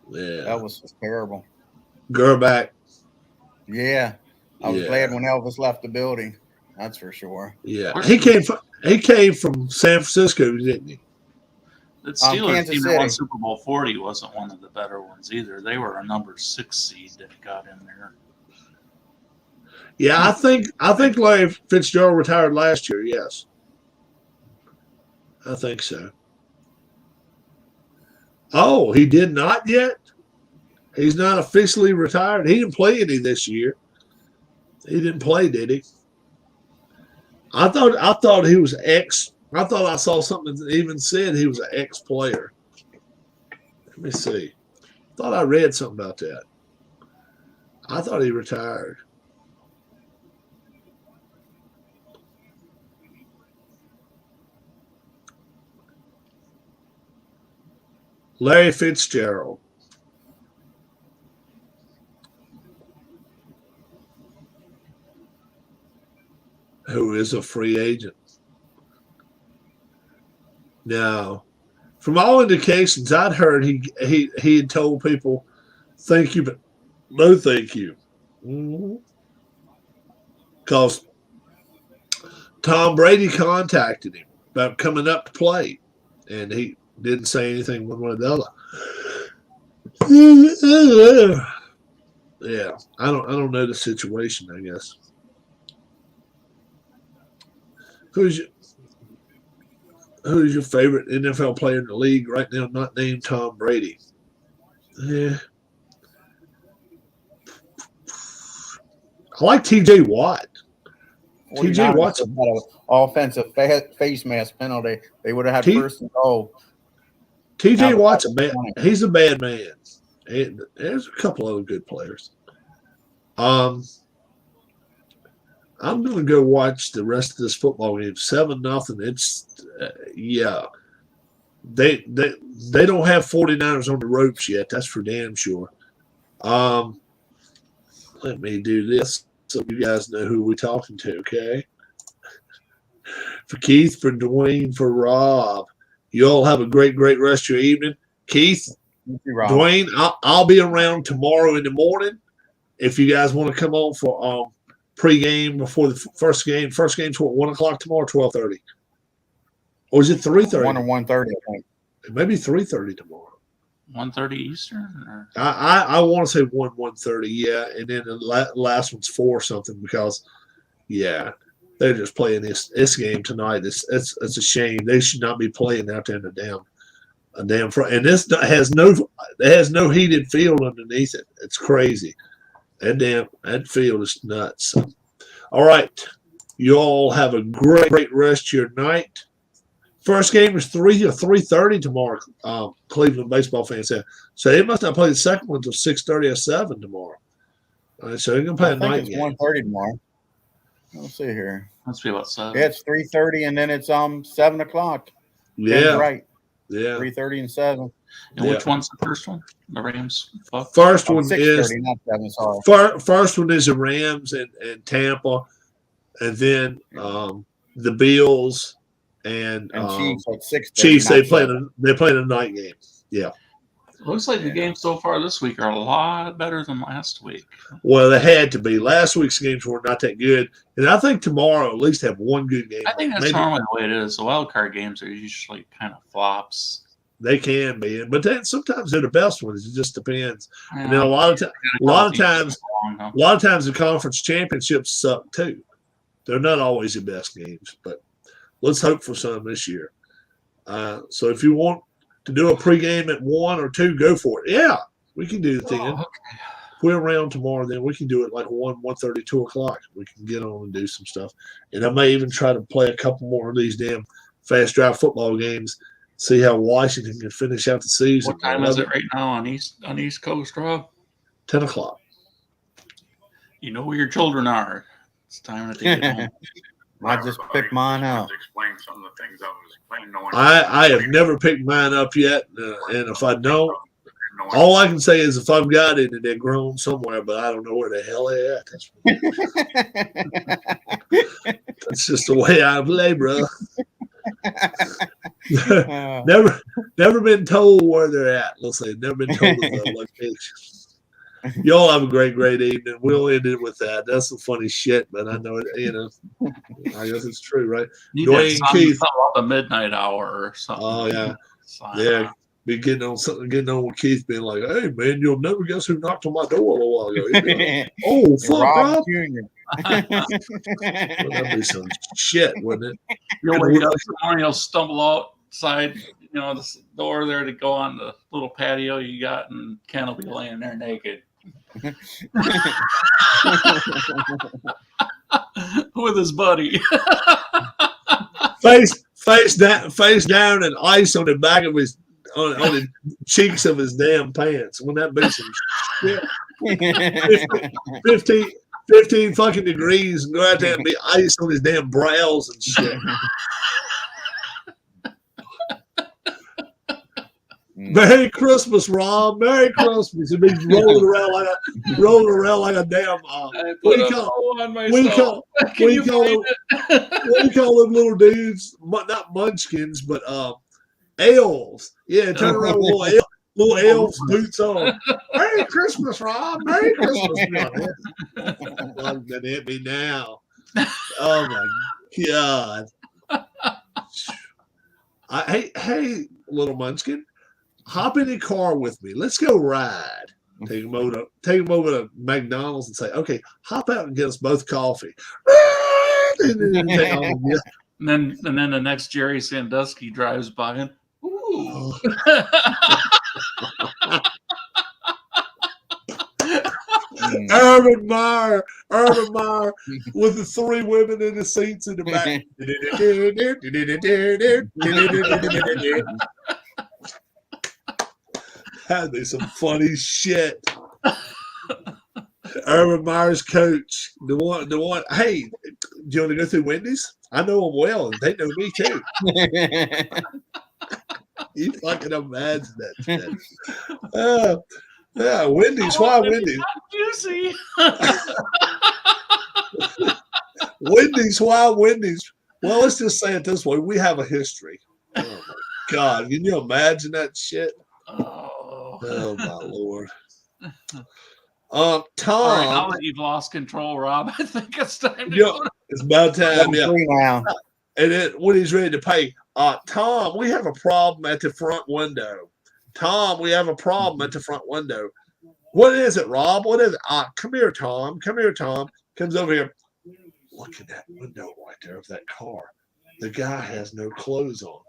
Yeah, that was just terrible. Gerback. Yeah, I was glad when Elvis left the building. That's for sure. Yeah, he came from San Francisco, didn't he? The Steelers team that won Super Bowl 40 wasn't one of the better ones either. They were a number 6 seed that got in there. Yeah, I think Larry Fitzgerald retired last year. Yes, I think so. Oh, he did not yet? He's not officially retired. He didn't play any this year. He didn't play, did he? I thought he was ex. I thought I saw something that even said he was an ex-player. Let me see. I thought I read something about that. I thought he retired. Larry Fitzgerald. Who is a free agent. Now, from all indications I'd heard, he had told people, "Thank you, but no thank you," because Tom Brady contacted him about coming up to play, and he didn't say anything one way or the other. Yeah, I don't know the situation. I guess. Who's your favorite NFL player in the league right now? Not named Tom Brady. Yeah, I like T.J. Watt. T.J. Watt's had an offensive face mask penalty. They would have had first and goal. T.J. Watt's he's a bad man. And there's a couple other good players. I'm going to go watch the rest of this football game. 7-0. It's yeah. They don't have 49ers on the ropes yet. That's for damn sure. Let me do this so you guys know who we're talking to, okay? For Keith, for Dwayne, for Rob. You all have a great rest of your evening. Keith, Dwayne, I'll be around tomorrow in the morning. If you guys want to come on for pregame before the first game. First game's what, 1 o'clock tomorrow, 12:30? Or is it 3:30? 1 or 1:30, I think. Maybe 3:30 tomorrow. 1:30 Eastern? Or? I want to say 1:30, yeah. And then the last one's 4 something because, yeah, they're just playing this game tonight. It's a shame. They should not be playing out there in the damn front. And this has no heated field underneath it. It's crazy. That field is nuts. So, all right. You all have a great rest of your night. First game is 3 or 3:30 tomorrow. Cleveland baseball fans said. So they must not play the second one until 6:30 or 7 tomorrow. All right, so they're gonna play a night game. 1:30 tomorrow. Let's see here. Must be about 7. Yeah, it's 3:30 and then it's 7 o'clock. Yeah, That's right. Yeah, 3:30 and 7. And which one's the first one? The Rams. First one 6:30, is not 7. Sorry. First one is the Rams and Tampa, and then the Bills and Chiefs at 6:30. Chiefs. They play a night game. Yeah. Looks like the games so far this week are a lot better than last week. Well, they had to be. Last week's games were not that good, and I think tomorrow at least have one good game. I think that's normally the way it is. The wild card games are usually kind of flops. They can be, but then sometimes they're the best ones. It just depends. Yeah. And then a lot of times, the conference championships suck too. They're not always the best games, but let's hope for some this year. So if you want to do a pregame at 1 or 2, go for it. Yeah, we can do the thing. Okay. If we're around tomorrow, then we can do it like 1:30, 2 o'clock. We can get on and do some stuff. And I may even try to play a couple more of these damn fast drive football games. See how Washington can finish out the season. What time is it right now on East Coast, Rob? 10 o'clock. You know where your children are. It's time to take it home. I just picked mine out. Explain some of the things I was explaining. I have never picked mine up yet, and if I don't, all I can say is if I've got it, they're grown somewhere, but I don't know where the hell they're at. That's just the way I play, bro. never been told where they're at. Let's say never been told the location. Y'all have a great evening. We'll end it with that. That's some funny shit, but I know it. I guess it's true, right? Dwayne Keith about the midnight hour or something. Oh yeah, yeah. Be getting on with Keith, being like, "Hey man, you'll never guess who knocked on my door a little while ago." Like, oh fuck, Rob Jr. Well, that'd be some shit, wouldn't it? You'll wake up in the morning, you'll stumble outside, the door there to go on the little patio you got, and Ken will be laying there naked. With his buddy. face down and ice on the back of his on the cheeks of his damn pants. Wouldn't that be some shit? 15 fucking degrees and go out there and be ice on his damn brows and shit. Merry Christmas, Rob. Merry Christmas. And he's rolling around like a damn. I What put do you a call? bow on What do you myself. call? Can What do you you call find them? it? What do you call them little dudes? Not munchkins, but elves. Yeah, turn around with little elves boots on. Merry Christmas, Rob. Merry Christmas. One that hit me now. Oh my God. Hey, little munchkin, hop in the car with me. Let's go ride. Take him over to McDonald's and say, okay, hop out and get us both coffee. And then the next Jerry Sandusky drives by and ooh. Urban Meyer with the three women in the seats in the back. Had me some funny shit. Urban Meyer's coach, the one. Hey, do you want to go through Wendy's? I know them well, and they know me too. You fucking imagine that shit. Yeah, Wendy's. Why Wendy's? Juicy. Wendy's. Why Wendy's? Well, let's just say it this way: we have a history. Oh my God! Can you imagine that shit? Oh my Lord. Tom. All right, now that you've lost control, Rob, I think it's time to go. It's about time. Yeah. Now. And then when he's ready to pay, Tom, we have a problem at the front window. Tom, we have a problem at the front window. What is it, Rob? What is it? Come here, Tom. Come here, Tom. Comes over here. Look at that window right there of that car. The guy has no clothes on.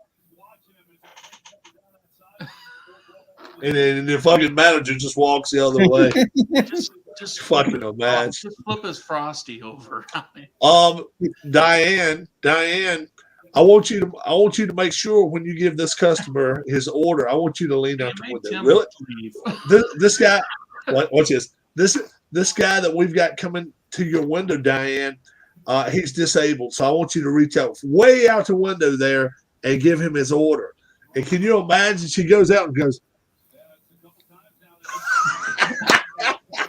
And then the fucking manager just walks the other way. Just fucking imagine. Just flip his Frosty over. Diane, I want you to make sure when you give this customer his order, I want you to lean out the window. Really? This guy, watch this. This guy that we've got coming to your window, Diane, he's disabled. So I want you to reach out way out the window there and give him his order. And can you imagine she goes out and goes,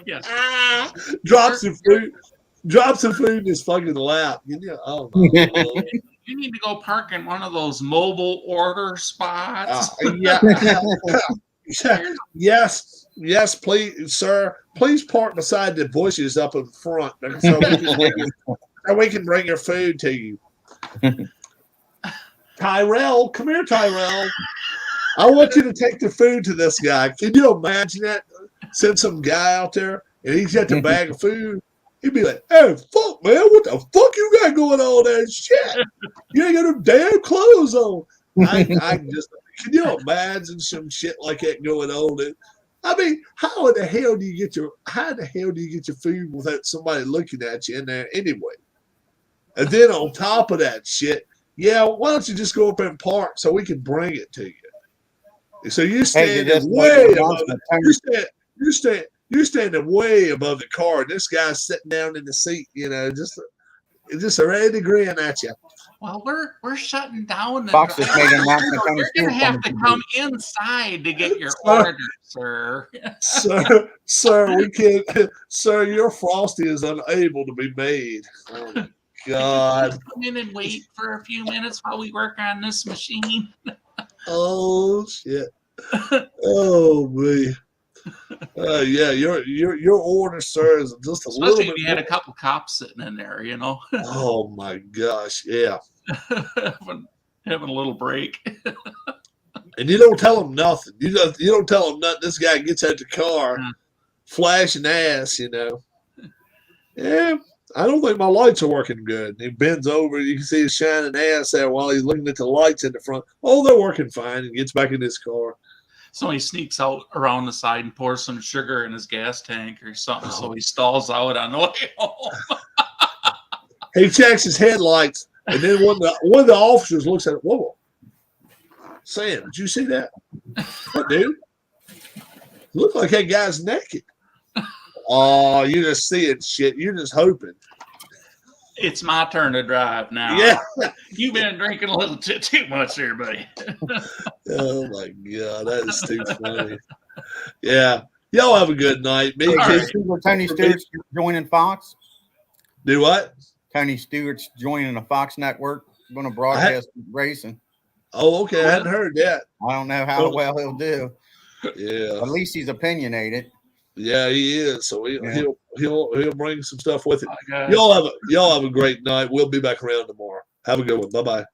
yes. drops some food in his fucking lap. Oh my God. You need to go park in one of those mobile order spots. Yes, please, sir. Please park beside the bushes up in front so we can bring your food to you. Tyrell, come here, Tyrell. I want you to take the food to this guy. Can you imagine that? Send some guy out there and he's got the bag of food. He'd be like, hey, fuck, man, what the fuck you got going on there? Shit. You ain't got no damn clothes on. I just, can you imagine some shit like that going on? I mean, how the hell do you get your food without somebody looking at you in there anyway? And then on top of that shit, yeah, why don't you just go up and park so we can bring it to you? So you're standing way above it. You're standing way above the car. And this guy's sitting down in the seat, just ready to grin at you. Well, we're shutting down the Fox is making You're going to have to come inside to get your order, sir. Sir, we can't. Sir, your Frosty is unable to be made. Oh my God! Come in and wait for a few minutes while we work on this machine. Oh shit! Oh me. Yeah, your order, sir, is just a little bit. Especially if you had a couple cops sitting in there, Oh my gosh, yeah. having a little break. And you don't tell them nothing. You don't tell them nothing. This guy gets out the car, flashing ass. Yeah, I don't think my lights are working good. He bends over. You can see his shining ass there while he's looking at the lights in the front. Oh, they're working fine. And gets back in his car. So he sneaks out around the side and pours some sugar in his gas tank or something. So he stalls out on the way home. He checks his headlights, and then one of the officers looks at it. Whoa, Sam, did you see that? What, dude? Look like that guy's naked. Oh, you just seeing shit. You're just hoping. It's my turn to drive now. Yeah. You've been drinking a little too much there, buddy. Oh my God, that is too funny. Yeah. Y'all have a good night. Me, All kids, right. Tony Stewart's joining Fox. do what? Tony Stewart's joining the Fox network. Going to broadcast racing. Oh, okay. I hadn't heard that. I don't know how well he'll do. Yeah. At least he's opinionated. Yeah, he is. So he'll bring some stuff with him. Bye, guys. Y'all have a great night. We'll be back around tomorrow. Have a good one. Bye bye.